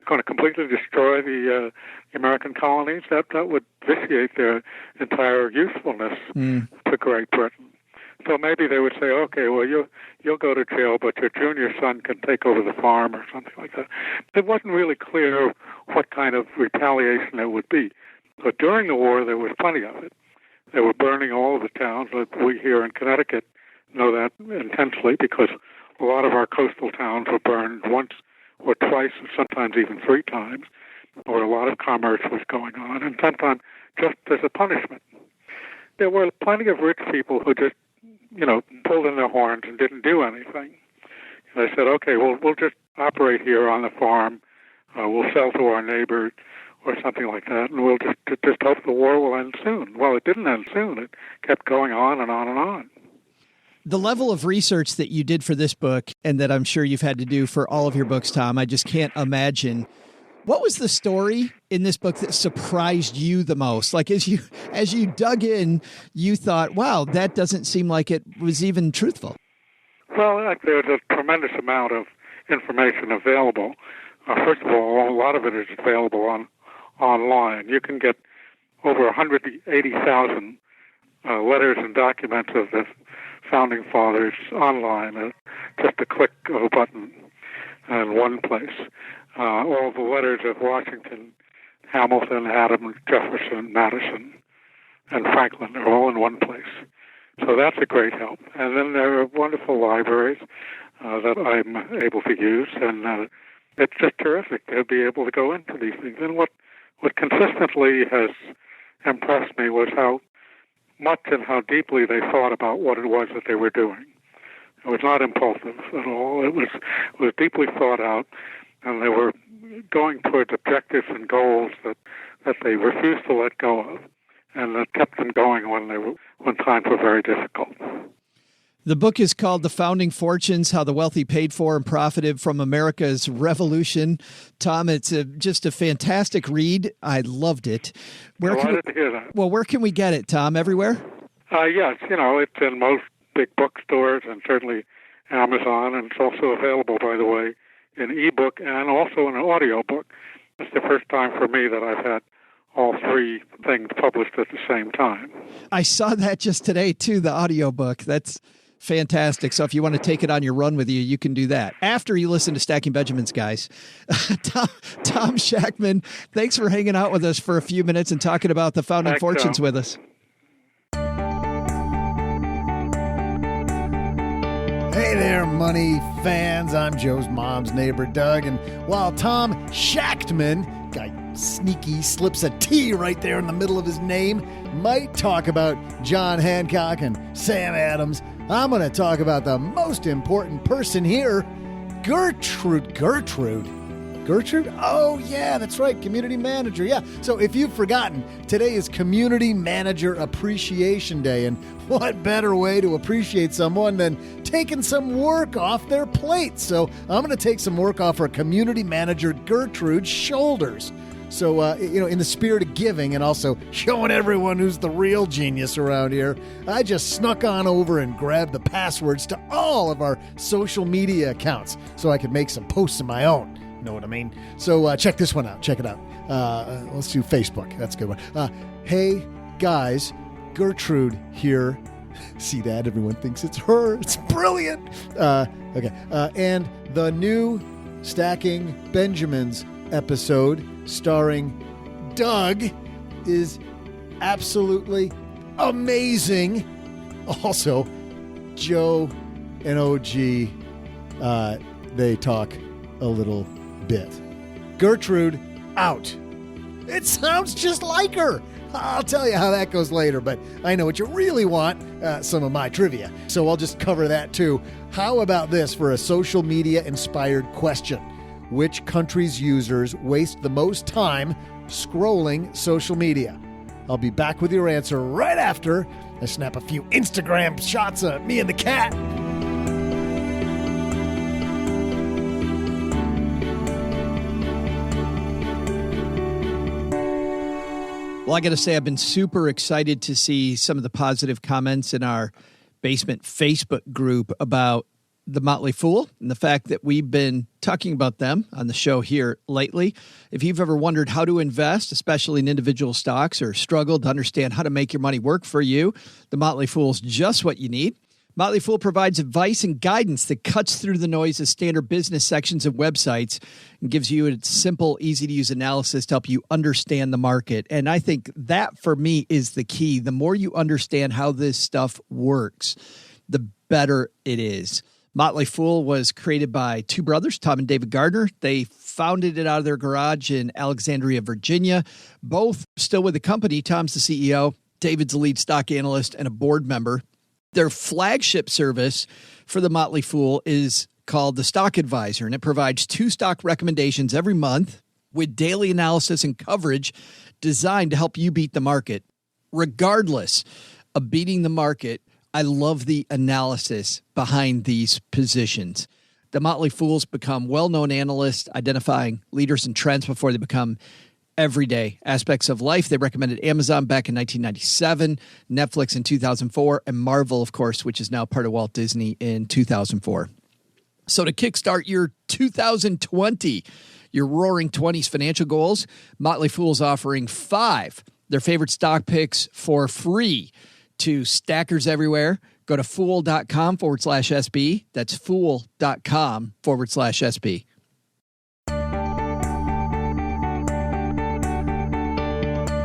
Speaker 7: Going to completely destroy the American colonies? That would vitiate their entire usefulness to Great Britain. So maybe they would say, okay, well, you'll go to jail, but your junior son can take over the farm or something like that. It wasn't really clear what kind of retaliation there would be. But during the war, there was plenty of it. They were burning all of the towns. We here in Connecticut know that intensely, because a lot of our coastal towns were burned once or twice, or sometimes even three times, where a lot of commerce was going on, and sometimes just as a punishment. There were plenty of rich people who just pulled in their horns and didn't do anything. And they said, okay, we'll just operate here on the farm. We'll sell to our neighbors or something like that, and we'll just hope the war will end soon. Well, it didn't end soon. It kept going on and on and on.
Speaker 4: The level of research that you did for this book, and that I'm sure you've had to do for all of your books, Tom, I just can't imagine. What was the story in this book that surprised you the most? Like, as you dug in, you thought, wow, that doesn't seem like it was even truthful.
Speaker 7: Well, there's a tremendous amount of information available. First of all, a lot of it is available online. You can get over 180,000 letters and documents of the Founding Fathers online, just a click of a button in one place. All the letters of Washington, Hamilton, Adams, Jefferson, Madison, and Franklin are all in one place. So that's a great help. And then there are wonderful libraries that I'm able to use, and it's just terrific to be able to go into these things. And what consistently has impressed me was how much and how deeply they thought about what it was that they were doing. It was not impulsive at all. It was deeply thought out, and they were going towards objectives and goals that they refused to let go of, and that kept them going when times were very difficult.
Speaker 4: The book is called The Founding Fortunes, How the Wealthy Paid For and Profited from America's Revolution. Tom, it's just a fantastic read. I loved it.
Speaker 7: Delighted to hear that.
Speaker 4: Well, where can we get it, Tom? Everywhere?
Speaker 7: Yes, it's in most big bookstores and certainly Amazon, and it's also available, by the way, in ebook and also in an audiobook. It's the first time for me that I've had all three things published at the same time.
Speaker 4: I saw that just today, too, the audiobook. That's Fantastic. So if you want to take it on your run with you, you can do that after you listen to Stacking Benjamins, guys. Tom Shachtman, thanks for hanging out with us for a few minutes and talking about the founding
Speaker 7: Thanks,
Speaker 4: fortunes
Speaker 7: Tom.
Speaker 4: with us.
Speaker 3: Hey there, money fans. I'm Joe's mom's neighbor, Doug. And while Tom Shachtman, guy sneaky, slips a T right there in the middle of his name, might talk about John Hancock and Sam Adams, I'm going to talk about the most important person here, Gertrude? Oh, yeah, that's right. Community manager. Yeah. So if you've forgotten, today is Community Manager Appreciation Day. And what better way to appreciate someone than taking some work off their plate? So I'm going to take some work off our community manager, Gertrude's shoulders. So, in the spirit of giving and also showing everyone who's the real genius around here, I just snuck on over and grabbed the passwords to all of our social media accounts so I could make some posts of my own. Know what I mean? So check this one out. Check it out. Let's do Facebook. That's a good one. Hey, guys, Gertrude here. See that? Everyone thinks it's her. It's brilliant. Okay. And the new Stacking Benjamins episode starring Doug is absolutely amazing. Also, Joe and OG, they talk a little bit. Gertrude, out. It sounds just like her. I'll tell you how that goes later, but I know what you really want, some of my trivia. So I'll just cover that too. How about this for a social media inspired question? Which country's users waste the most time scrolling social media? I'll be back with your answer right after I snap a few Instagram shots of me and the cat.
Speaker 4: Well, I got to say, I've been super excited to see some of the positive comments in our basement Facebook group about the Motley Fool and the fact that we've been talking about them on the show here lately. If you've ever wondered how to invest, especially in individual stocks, or struggled to understand how to make your money work for you, the Motley Fool's just what you need. Motley Fool provides advice and guidance that cuts through the noise of standard business sections of websites and gives you a simple, easy-to-use analysis to help you understand the market. And I think that, for me, is the key. The more you understand how this stuff works, the better it is. Motley Fool was created by two brothers, Tom and David Gardner. They founded it out of their garage in Alexandria, Virginia. Both still with the company. Tom's the CEO. David's the lead stock analyst and a board member. Their flagship service for the Motley Fool is called the Stock Advisor, and it provides 2 stock recommendations every month with daily analysis and coverage designed to help you beat the market. Regardless of beating the market, I love the analysis behind these positions. The Motley Fools become well-known analysts identifying leaders and trends before they become everyday aspects of life. They recommended Amazon back in 1997, Netflix in 2004, and Marvel, of course, which is now part of Walt Disney, in 2004. So to kickstart your 2020, your Roaring 20s financial goals, Motley Fool's offering 5 their favorite stock picks for free to stackers everywhere. Go to fool.com/SB. That's fool.com/SB.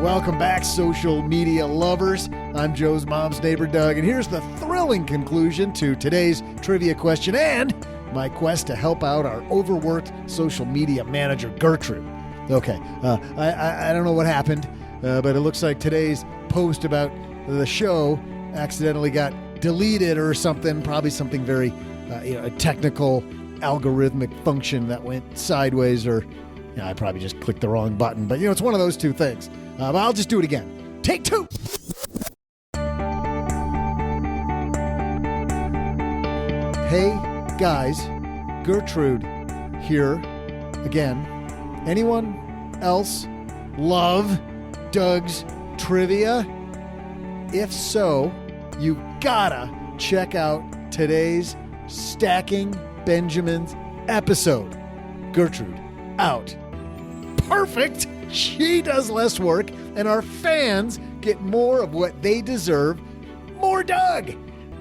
Speaker 3: Welcome back, social media lovers. I'm Joe's mom's neighbor, Doug, and here's the thrilling conclusion to today's trivia question and my quest to help out our overworked social media manager, Gertrude. Okay, I don't know what happened, but it looks like today's post about the show accidentally got deleted or something, probably something very a technical algorithmic function that went sideways, or I probably just clicked the wrong button. But it's one of those two things. But I'll just do it again. Take 2. Hey guys, Gertrude here again. Anyone else love Doug's trivia? If so, you gotta check out today's Stacking Benjamins episode. Gertrude, out. Perfect! She does less work, and our fans get more of what they deserve. More Doug!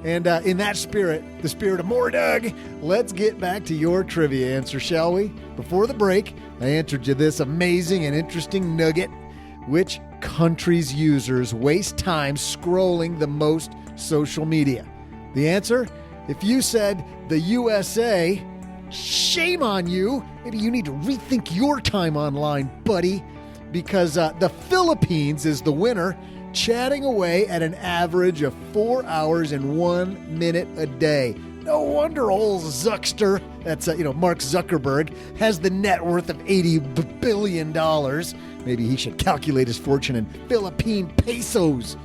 Speaker 3: And in that spirit, the spirit of more Doug, let's get back to your trivia answer, shall we? Before the break, I answered you this amazing and interesting nugget. Which country's users waste time scrolling the most social media? The answer? If you said the USA, shame on you. Maybe you need to rethink your time online, buddy, because the Philippines is the winner, chatting away at an average of 4 hours and 1 minute a day. No wonder old Zuckster, that's Mark Zuckerberg, has the net worth of $80 billion. Maybe he should calculate his fortune in Philippine pesos.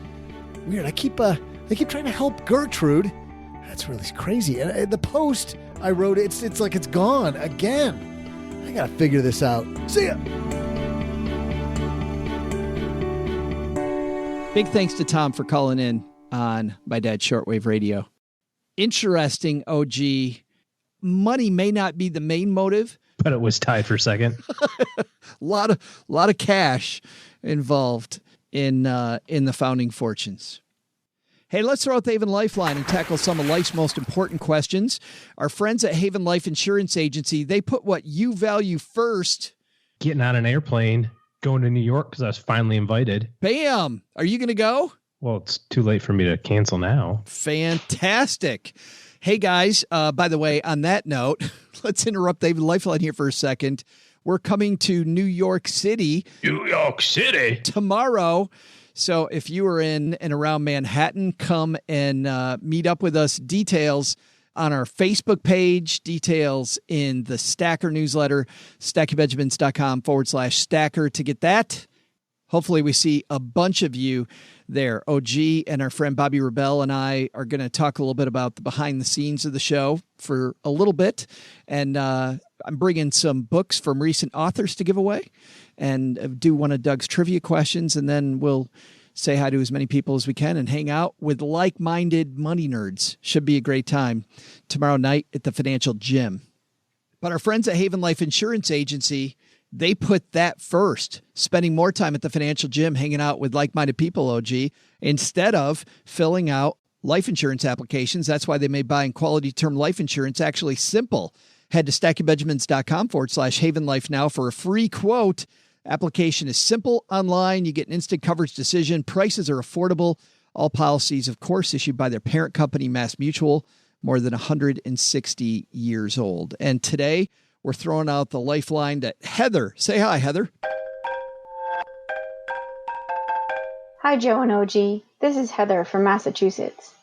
Speaker 3: Weird. I keep trying to help Gertrude. That's really crazy. And the post I wrote, it's like it's gone again. I gotta figure this out. See ya.
Speaker 4: Big thanks to Tom for calling in on My Dad's Shortwave Radio. Interesting, OG. Money may not be the main motive,
Speaker 5: but it was tied for second.
Speaker 4: A lot of cash involved in the founding fortunes. Hey, let's throw out the Haven Lifeline and tackle some of life's most important questions. Our friends at Haven Life Insurance Agency, they put what you value first.
Speaker 5: Getting on an airplane, going to New York because I was finally invited.
Speaker 4: Bam! Are you going to go?
Speaker 5: Well, it's too late for me to cancel now.
Speaker 4: Fantastic. Hey, guys, by the way, on that note, let's interrupt the Haven Lifeline here for a second. We're coming to New York City.
Speaker 5: New York City.
Speaker 4: Tomorrow. So if you are in and around Manhattan, come and meet up with us. Details on our Facebook page, details in the Stacker newsletter, stackingbenjamins.com/stacker to get that. Hopefully we see a bunch of you there. OG and our friend Bobby Rebell and I are going to talk a little bit about the behind the scenes of the show for a little bit. And I'm bringing some books from recent authors to give away and do one of Doug's trivia questions. And then we'll say hi to as many people as we can and hang out with like-minded money nerds. Should be a great time tomorrow night at the Financial Gym. But our friends at Haven Life Insurance Agency, they put that first, spending more time at the Financial Gym hanging out with like-minded people, OG, instead of filling out life insurance applications. That's why they made buying quality term life insurance actually simple. Head to stackingbenjamins.com/Haven Life now for a free quote. Application is simple, online. You get an instant coverage decision. Prices are affordable. All policies, of course, issued by their parent company, Mass Mutual, more than 160 years old. And today, we're throwing out the lifeline to Heather. Say hi, Heather.
Speaker 8: Hi, Joe and OG. This is Heather from Massachusetts.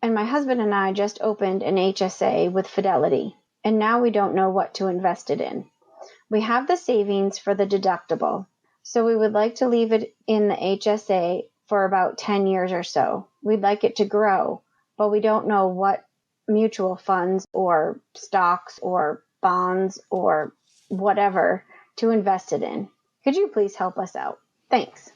Speaker 8: And my husband and I just opened an HSA with Fidelity, and now we don't know what to invest it in. We have the savings for the deductible, so we would like to leave it in the HSA for about 10 years or so. We'd like it to grow, but we don't know what mutual funds or stocks or bonds or whatever to invest it in. Could you please help us out? Thanks.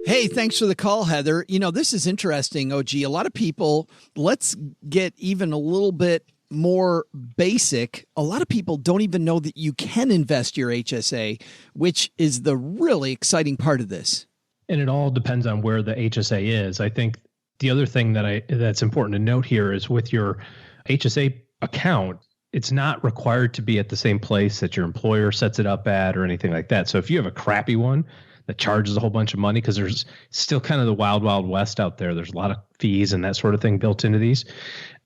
Speaker 4: Hey, thanks for the call, Heather. You know, this is interesting, OG. A lot of people, let's get even a little bit more basic. A lot of people don't even know that you can invest your HSA, which is the really exciting part of this.
Speaker 5: And it all depends on where the HSA is. I think the other thing that's important to note here is with your HSA account, it's not required to be at the same place that your employer sets it up at or anything like that. So if you have a crappy one that charges a whole bunch of money, because there's still kind of the wild, wild west out there. There's a lot of fees and that sort of thing built into these.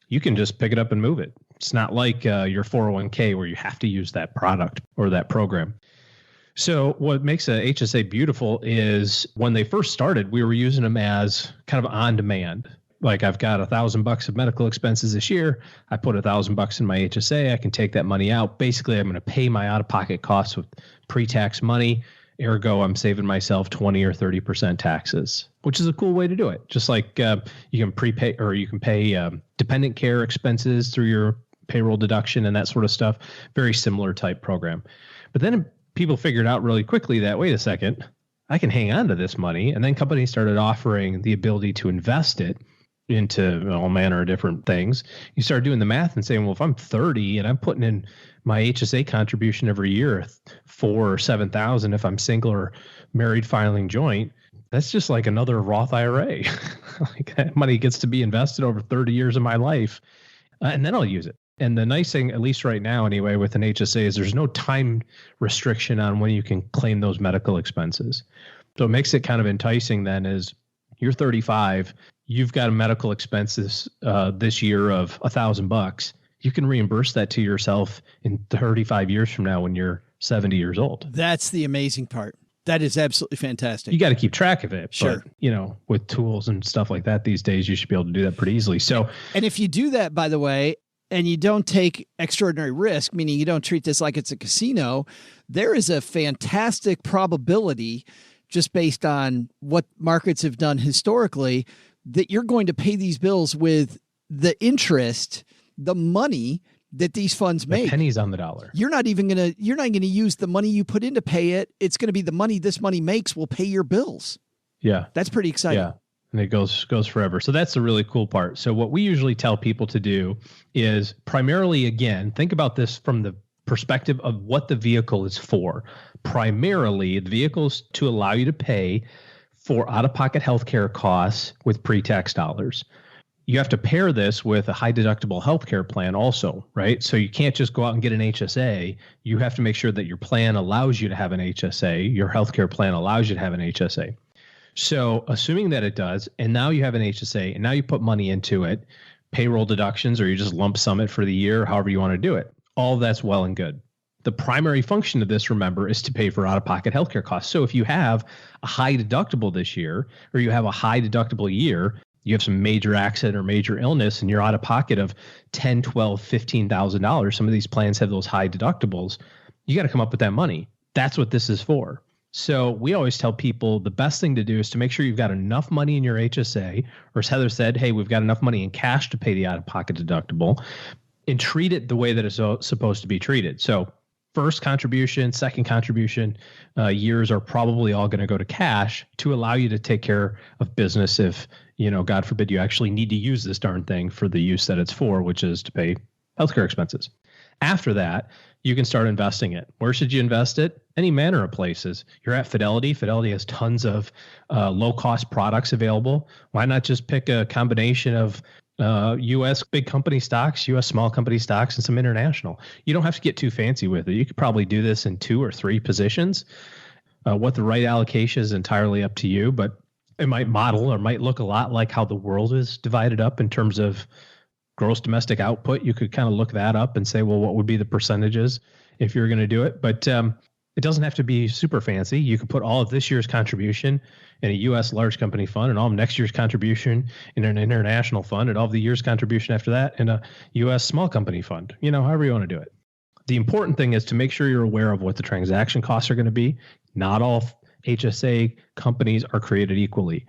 Speaker 5: You can just pick it up and move it. It's not like your 401k where you have to use that product or that program. So what makes a HSA beautiful is when they first started, we were using them as kind of on demand. Like I've got $1,000 of medical expenses this year. I put $1,000 in my HSA. I can take that money out. Basically, I'm going to pay my out-of-pocket costs with pre-tax money. Ergo, I'm saving myself 20 or 30% taxes, which is a cool way to do it. Just like you can prepay or you can pay dependent care expenses through your payroll deduction and that sort of stuff. Very similar type program. But then people figured out really quickly that, wait a second, I can hang on to this money. And then companies started offering the ability to invest it into all manner of different things. You start doing the math and saying, well, if I'm 30 and I'm putting in my HSA contribution every year, $4,000 or $7,000 if I'm single or married filing joint, That's just like another Roth IRA. Like that money gets to be invested over 30 years of my life, and then I'll use it. And the nice thing, at least right now anyway, with an HSA is there's no time restriction on when you can claim those medical expenses. So it makes it kind of enticing then is you're 35, you've got a medical expenses this year of $1,000. You can reimburse that to yourself in 35 years from now when you're 70 years old.
Speaker 4: That's the amazing part. That is absolutely fantastic.
Speaker 5: You got to keep track of it.
Speaker 4: Sure.
Speaker 5: But, with tools and stuff like that these days, you should be able to do that pretty easily. So,
Speaker 4: and if you do that, by the way, and you don't take extraordinary risk, meaning you don't treat this like it's a casino, there is a fantastic probability, just based on what markets have done historically, that you're going to pay these bills with the interest, the money that these funds make.
Speaker 5: Pennies on the dollar.
Speaker 4: You're not going to use the money you put in to pay it. It's going to be the money this money makes will pay your bills.
Speaker 5: Yeah.
Speaker 4: That's pretty exciting.
Speaker 5: Yeah. And it goes forever. So that's the really cool part. So what we usually tell people to do is primarily, again, think about this from the perspective of what the vehicle is for. Primarily, the vehicle is to allow you to pay for out-of-pocket healthcare costs with pre-tax dollars. You have to pair this with a high deductible healthcare plan also, right? So you can't just go out and get an HSA. You have to make sure that your plan allows you to have an HSA. Your healthcare plan allows you to have an HSA. So assuming that it does, and now you have an HSA, and now you put money into it, payroll deductions, or you just lump sum it for the year, however you want to do it. All of that's well and good. The primary function of this, remember, is to pay for out-of-pocket healthcare costs. So if you have a high deductible this year, or you have a high deductible year, you have some major accident or major illness and you're out of pocket of $10,000, $12,000, $15,000. Some of these plans have those high deductibles. You got to come up with that money. That's what this is for. So we always tell people the best thing to do is to make sure you've got enough money in your HSA, or as Heather said, hey, we've got enough money in cash to pay the out-of-pocket deductible, and treat it the way that it's supposed to be treated. So first contribution, second contribution years are probably all going to go to cash to allow you to take care of business if, God forbid, you actually need to use this darn thing for the use that it's for, which is to pay healthcare expenses. After that, you can start investing it. Where should you invest it? Any manner of places. You're at Fidelity. Fidelity has tons of low-cost products available. Why not just pick a combination of U.S. big company stocks, U.S. small company stocks, and some international? You don't have to get too fancy with it. You could probably do this in 2 or 3 positions. What the right allocation is entirely up to you, but it might model or might look a lot like how the world is divided up in terms of gross domestic output. You could kind of look that up and say, well, what would be the percentages if you're going to do it? But it doesn't have to be super fancy. You could put all of this year's contribution in a U.S. large company fund and all of next year's contribution in an international fund and all of the year's contribution after that in a U.S. small company fund, however you want to do it. The important thing is to make sure you're aware of what the transaction costs are going to be. Not all HSA companies are created equally.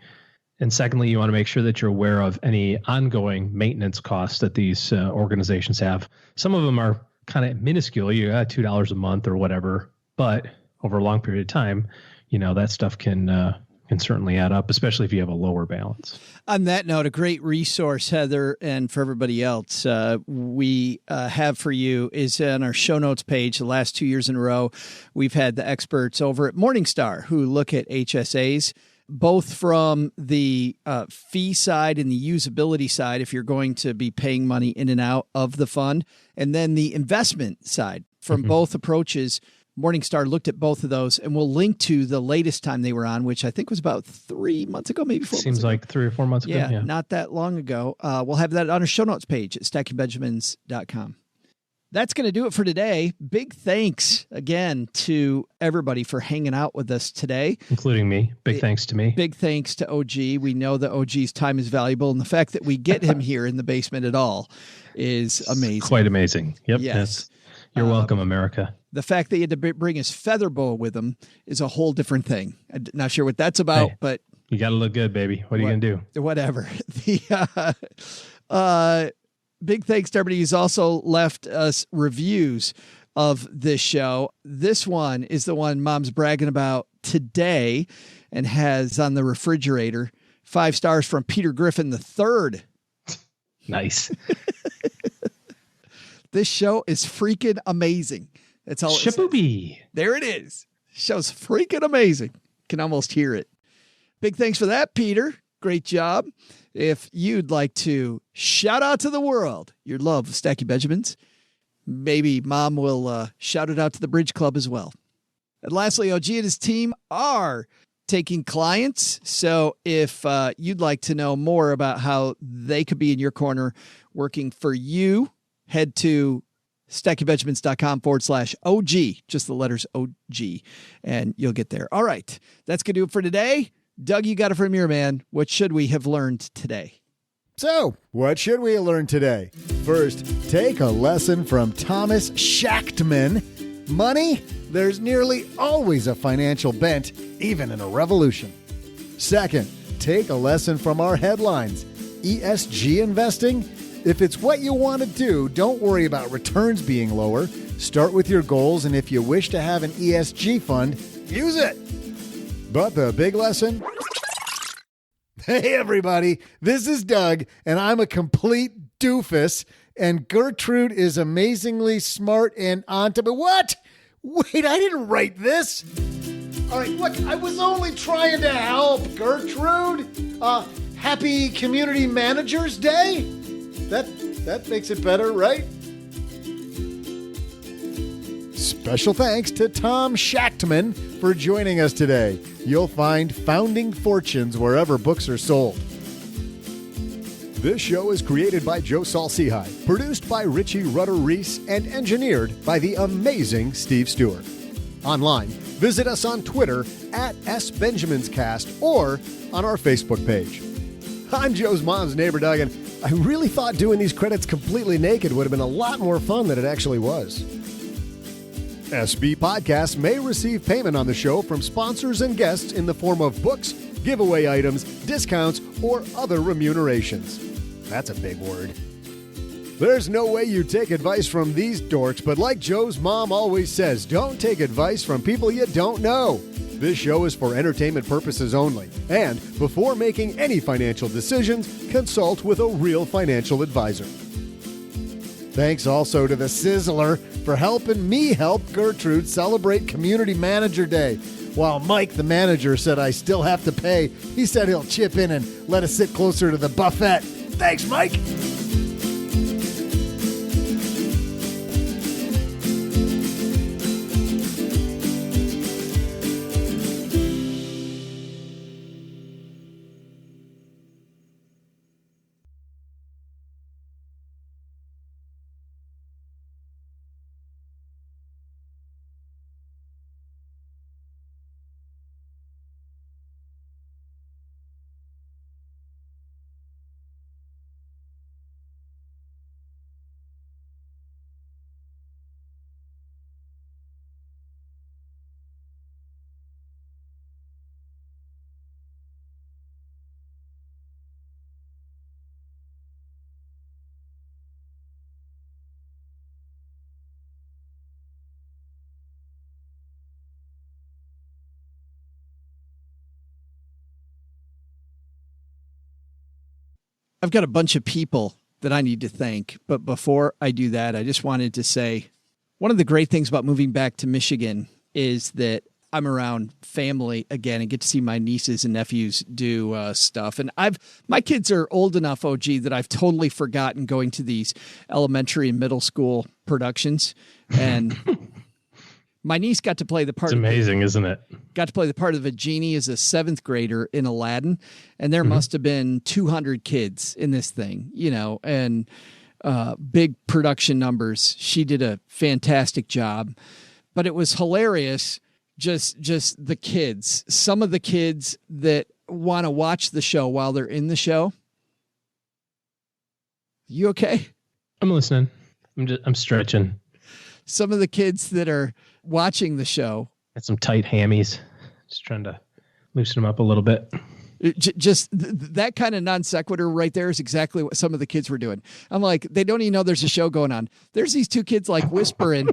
Speaker 5: And secondly, you want to make sure that you're aware of any ongoing maintenance costs that these organizations have. Some of them are kind of minuscule. You got $2 a month or whatever, but over a long period of time, that stuff can certainly add up, especially if you have a lower balance.
Speaker 4: On that note, a great resource, Heather, and for everybody else, we have for you is on our show notes page. The last 2 years in a row, we've had the experts over at Morningstar who look at HSAs, both from the fee side and the usability side, if you're going to be paying money in and out of the fund, and then the investment side. From both approaches, Morningstar looked at both of those, and we'll link to the latest time they were on, which I think was about 3 months ago, maybe 4 months ago.
Speaker 5: Seems like 3 or 4 months ago.
Speaker 4: Yeah, not that long ago. We'll have that on our show notes page at stackingbenjamins.com. That's going to do it for today. Big thanks again to everybody for hanging out with us today.
Speaker 5: Including me. Big thanks to me.
Speaker 4: Big thanks to OG. We know that OG's time is valuable, and the fact that we get him here in the basement at all is amazing.
Speaker 5: Quite amazing. Yep.
Speaker 4: Yes.
Speaker 5: You're welcome, America.
Speaker 4: The fact that he had to bring his feather boa with him is a whole different thing. I'm not sure what that's about, but
Speaker 5: you got to look good, baby. What are you going to do?
Speaker 4: Whatever. Big thanks to everybody who's also left us reviews of this show. This one is the one Mom's bragging about today and has on the refrigerator. 5 stars from Peter Griffin III.
Speaker 5: Nice.
Speaker 4: This show is freaking amazing. That's all it says.
Speaker 5: Shipooby.
Speaker 4: There it is. Show's freaking amazing. Can almost hear it. Big thanks for that, Peter. Great job. If you'd like to shout out to the world your love of Stacky Benjamins, maybe Mom will shout it out to the Bridge Club as well. And lastly, OG and his team are taking clients. So if you'd like to know more about how they could be in your corner working for you, head to stackybenjamins.com/OG, just the letters OG, and you'll get there. All right, that's going to do it for today. Doug, you got it from your man. What should we have learned today?
Speaker 3: So, what should we learn today? First, take a lesson from Thomas Shachtman. Money? There's nearly always a financial bent, even in a revolution. Second, take a lesson from our headlines. ESG investing? If it's what you want to do, don't worry about returns being lower. Start with your goals, and if you wish to have an ESG fund, use it. But the big lesson? Hey, everybody, this is Doug, and I'm a complete doofus, and Gertrude is amazingly smart and on to me. What? Wait, I didn't write this. All right, look, I was only trying to help, Gertrude. Happy Community Managers Day? That makes it better, right? Special thanks to Tom Shachtman for joining us today. You'll find Founding Fortunes wherever books are sold. This show is created by Joe Saul-Sehy, produced by Richie Rutter-Reese, and engineered by the amazing Steve Stewart. Online, visit us on Twitter at SBenjaminsCast or on our Facebook page. I'm Joe's mom's neighbor, Doug, and I really thought doing these credits completely naked would have been a lot more fun than it actually was. SB Podcasts may receive payment on the show from sponsors and guests in the form of books, giveaway items, discounts, or other remunerations. That's a big word. There's no way you take advice from these dorks, but like Joe's mom always says, don't take advice from people you don't know. This show is for entertainment purposes only, and before making any financial decisions, consult with a real financial advisor. Thanks also to the Sizzler for helping me help Gertrude celebrate Community Manager Day. While Mike, the manager, said I still have to pay, he said he'll chip in and let us sit closer to the buffet. Thanks, Mike!
Speaker 4: I've got a bunch of people that I need to thank. But before I do that, I just wanted to say one of the great things about moving back to Michigan is that I'm around family again and get to see my nieces and nephews do stuff. And my kids are old enough, OG, that I've totally forgotten going to these elementary and middle school productions. And my niece got to play the part.
Speaker 5: It's amazing, isn't it?
Speaker 4: Got to play the part of a genie as a 7th grader in Aladdin. And there must have been 200 kids in this thing, and big production numbers. She did a fantastic job, but it was hilarious. Just the kids, some of the kids that want to watch the show while they're in the show. You okay?
Speaker 5: I'm listening. I'm stretching.
Speaker 4: Some of the kids that are watching the show.
Speaker 5: Got some tight hammies. Just trying to loosen them up a little bit.
Speaker 4: Just that kind of non sequitur right there is exactly what some of the kids were doing. I'm like, they don't even know there's a show going on. There's these two kids like whispering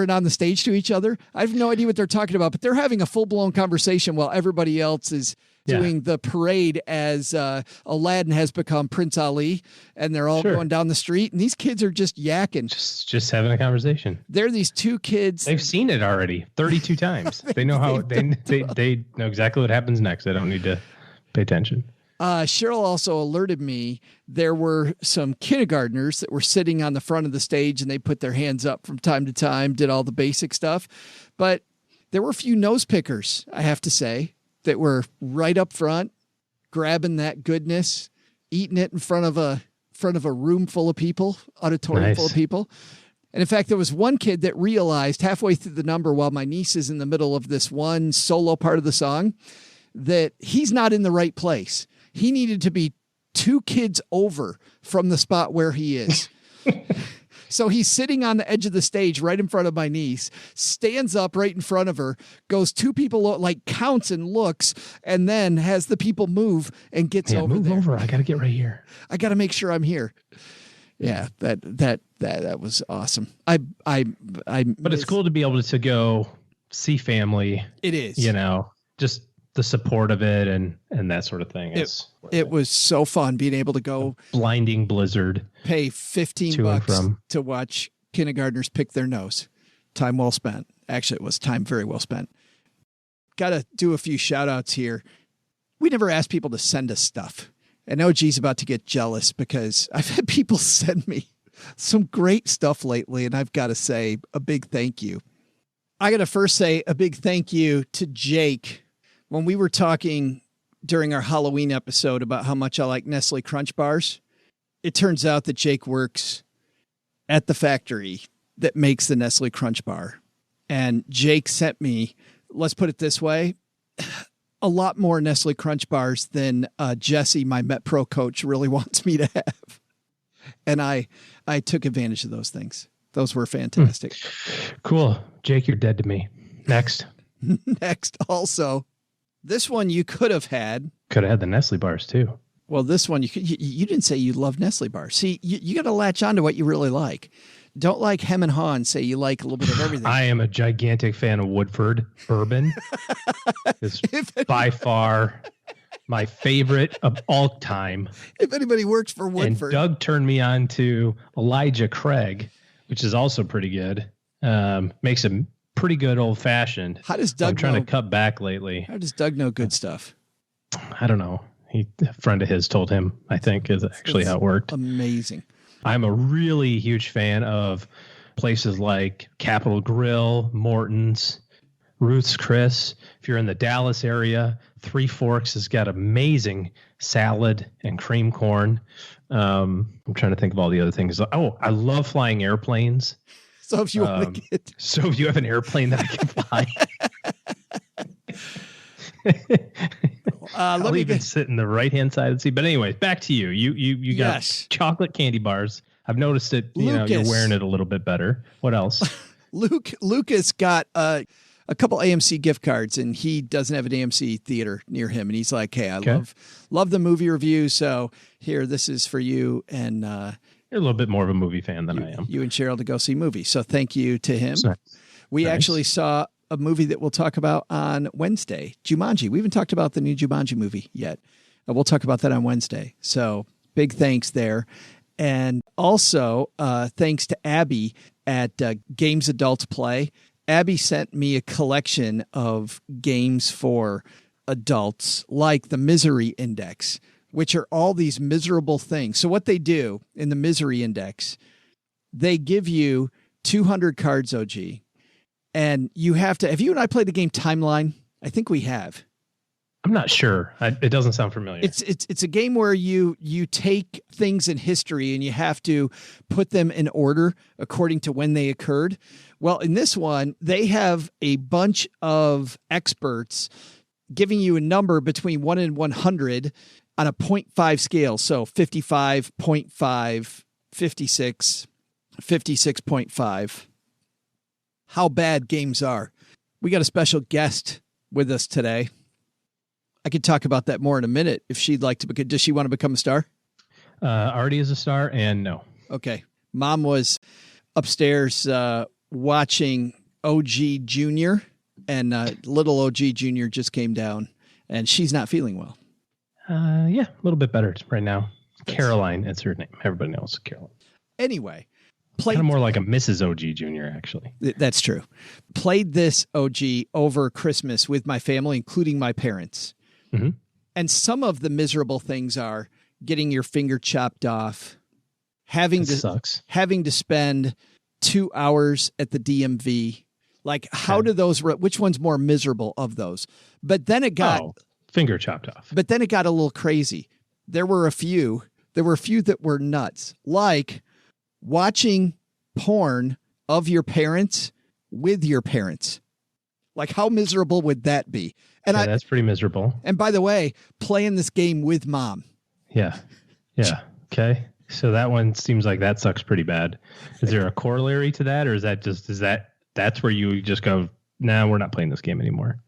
Speaker 4: on the stage to each other. I have no idea what they're talking about, but they're having a full blown conversation while everybody else is doing the parade as Aladdin has become Prince Ali, and they're all going down the street, and these kids are just yakking.
Speaker 5: Just having a conversation.
Speaker 4: They're these two kids.
Speaker 5: They've seen it already 32 times. They know how they know exactly what happens next. They don't need to pay attention.
Speaker 4: Cheryl also alerted me there were some kindergartners that were sitting on the front of the stage, and they put their hands up from time to time, did all the basic stuff. But there were a few nose pickers, I have to say, that were right up front, grabbing that goodness, eating it in front of a room full of people, auditorium full of people. And in fact, there was one kid that realized halfway through the number, while my niece is in the middle of this one solo part of the song, that he's not in the right place. He needed to be 2 kids over from the spot where he is. So he's sitting on the edge of the stage right in front of my niece, stands up right in front of her, goes 2 people, like counts and looks, and then has the people move and gets over
Speaker 5: move
Speaker 4: there.
Speaker 5: Over. I got to get right here.
Speaker 4: I got to make sure I'm here. Yeah, that was awesome. But
Speaker 5: it's cool to be able to go see family.
Speaker 4: It is.
Speaker 5: Just the support of it and that sort of thing.
Speaker 4: It was so fun being able to go
Speaker 5: blinding blizzard,
Speaker 4: pay $15 to watch kindergartners pick their nose. Time well spent. Actually, it was time very well spent. Got to do a few shout outs here. We never asked people to send us stuff. And OG's about to get jealous because I've had people send me some great stuff lately. And I've got to say a big thank you. I got to first say a big thank you to Jake. When we were talking during our Halloween episode about how much I like Nestle Crunch bars, it turns out that Jake works at the factory that makes the Nestle Crunch bar. And Jake sent me, let's put it this way, a lot more Nestle Crunch bars than Jesse, my MetPro coach, really wants me to have. And I took advantage of those things. Those were fantastic.
Speaker 5: Cool. Jake, you're dead to me. Next.
Speaker 4: Next, also. This one you could have had.
Speaker 5: Could have had the Nestle bars too.
Speaker 4: Well, this one you didn't say you love Nestle bars. See, you got to latch on to what you really like. Don't like hem and haw and say you like a little bit of everything.
Speaker 5: I am a gigantic fan of Woodford bourbon. It's by far my favorite of all time.
Speaker 4: If anybody works for Woodford.
Speaker 5: And Doug turned me on to Elijah Craig, which is also pretty good. Makes a pretty good old fashioned.
Speaker 4: How does Doug
Speaker 5: I'm trying to cut back lately.
Speaker 4: How does Doug know good stuff?
Speaker 5: I don't know. A friend of his told him, I think, is actually how it worked.
Speaker 4: Amazing.
Speaker 5: I'm a really huge fan of places like Capitol Grill, Morton's, Ruth's Chris. If you're in the Dallas area, Three Forks has got amazing salad and cream corn. I'm trying to think of all the other things. Oh, I love flying airplanes.
Speaker 4: So if you want to get...
Speaker 5: So if you have an airplane that I can fly... I'll even sit in the right-hand side of the seat. But anyways, back to you. You got chocolate candy bars. I've noticed it. You're wearing it a little bit better. What else?
Speaker 4: Lucas got a couple AMC gift cards, and he doesn't have an AMC theater near him. And he's like, "Hey, I love the movie review. So here, this is for you." And
Speaker 5: you're a little bit more of a movie fan than I am.
Speaker 4: You and Cheryl to go see movies. So thank you to him. Nice. We actually saw a movie that we'll talk about on Wednesday, Jumanji. We haven't talked about the new Jumanji movie yet. We'll talk about that on Wednesday. So big thanks there. And also thanks to Abby at Games Adults Play. Abby sent me a collection of games for adults like the Misery Index, which are all these miserable things. So what they do in the Misery Index, they give you 200 cards, OG. And you have you and I played the game Timeline? I think we have.
Speaker 5: I'm not sure. It doesn't sound familiar.
Speaker 4: It's a game where you take things in history and you have to put them in order according to when they occurred. Well, in this one, they have a bunch of experts giving you a number between 1 and 100 on a 0.5 scale. So 55, 0.5, 56, 56.5. How bad games are. We got a special guest with us today. I could talk about that more in a minute if she'd like to. Does she want to become a star?
Speaker 5: Already is a star, and no.
Speaker 4: Okay. Mom was upstairs watching OG Junior, and little OG Junior just came down. and she's not feeling well.
Speaker 5: Yeah, a little bit better right now. Caroline, that's her name. Everybody knows Caroline.
Speaker 4: Anyway,
Speaker 5: kind of more like a Mrs. OG Jr., actually.
Speaker 4: That's true. Played this OG over Christmas with my family, including my parents.
Speaker 5: Mm-hmm.
Speaker 4: And some of the miserable things are getting your finger chopped off, having to spend 2 hours at the DMV. Like, how do those, which one's more miserable of those? But then it got
Speaker 5: finger chopped off.
Speaker 4: But then it got a little crazy. There were a few that were nuts, like watching porn of your parents with your parents. Like, how miserable would that be? And
Speaker 5: that's pretty miserable.
Speaker 4: And by the way, playing this game with mom.
Speaker 5: Yeah. Yeah. Okay. So that one seems like that sucks pretty bad. Is there a corollary to that, or is that's where you just go, nah, we're not playing this game anymore?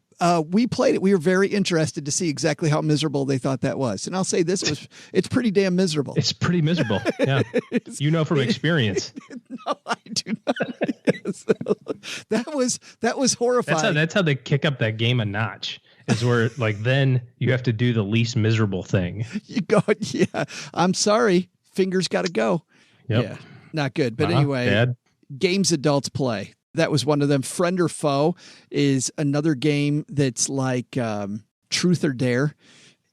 Speaker 4: We played it. We were very interested to see exactly how miserable they thought that was. And I'll say it's pretty damn miserable.
Speaker 5: It's pretty miserable. Yeah. From experience.
Speaker 4: No, I do not. That was horrifying.
Speaker 5: That's how they kick up that game a notch, is where then you have to do the least miserable thing.
Speaker 4: You go, yeah, I'm sorry. Fingers got to go.
Speaker 5: Yep.
Speaker 4: Yeah. Not good. But anyway,
Speaker 5: Dad.
Speaker 4: Games adults play. That was one of them. Friend or Foe is another game that's like Truth or Dare.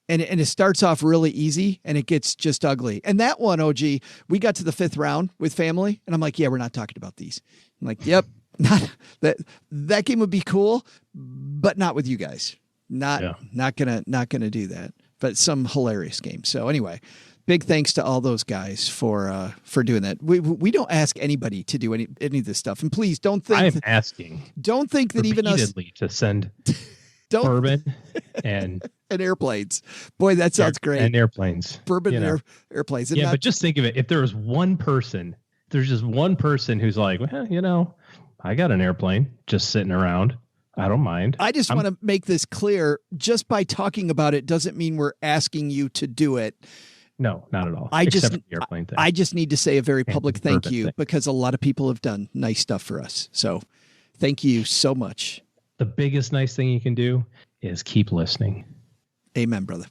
Speaker 4: And it starts off really easy and it gets just ugly. And that one, OG, we got to the 5th round with family. And I'm like, yeah, we're not talking about these. I'm like, yep, not that game would be cool, but not with you guys. Not gonna do that. But some hilarious game. So anyway, big thanks to all those guys for doing that. We don't ask anybody to do any of this stuff, and please don't think
Speaker 5: I'm asking.
Speaker 4: Don't think that even us
Speaker 5: to send bourbon and
Speaker 4: airplanes. Boy, that sounds great.
Speaker 5: And airplanes,
Speaker 4: bourbon and airplanes. And
Speaker 5: but just think of it. If there was one person, there's just one person who's like, well, I got an airplane just sitting around. I don't mind.
Speaker 4: I just want to make this clear. Just by talking about it doesn't mean we're asking you to do it.
Speaker 5: No, not at all.
Speaker 4: Except for the airplane thing. I just need to say a very public thank you because a lot of people have done nice stuff for us. So thank you so much.
Speaker 5: The biggest nice thing you can do is keep listening.
Speaker 4: Amen, brother.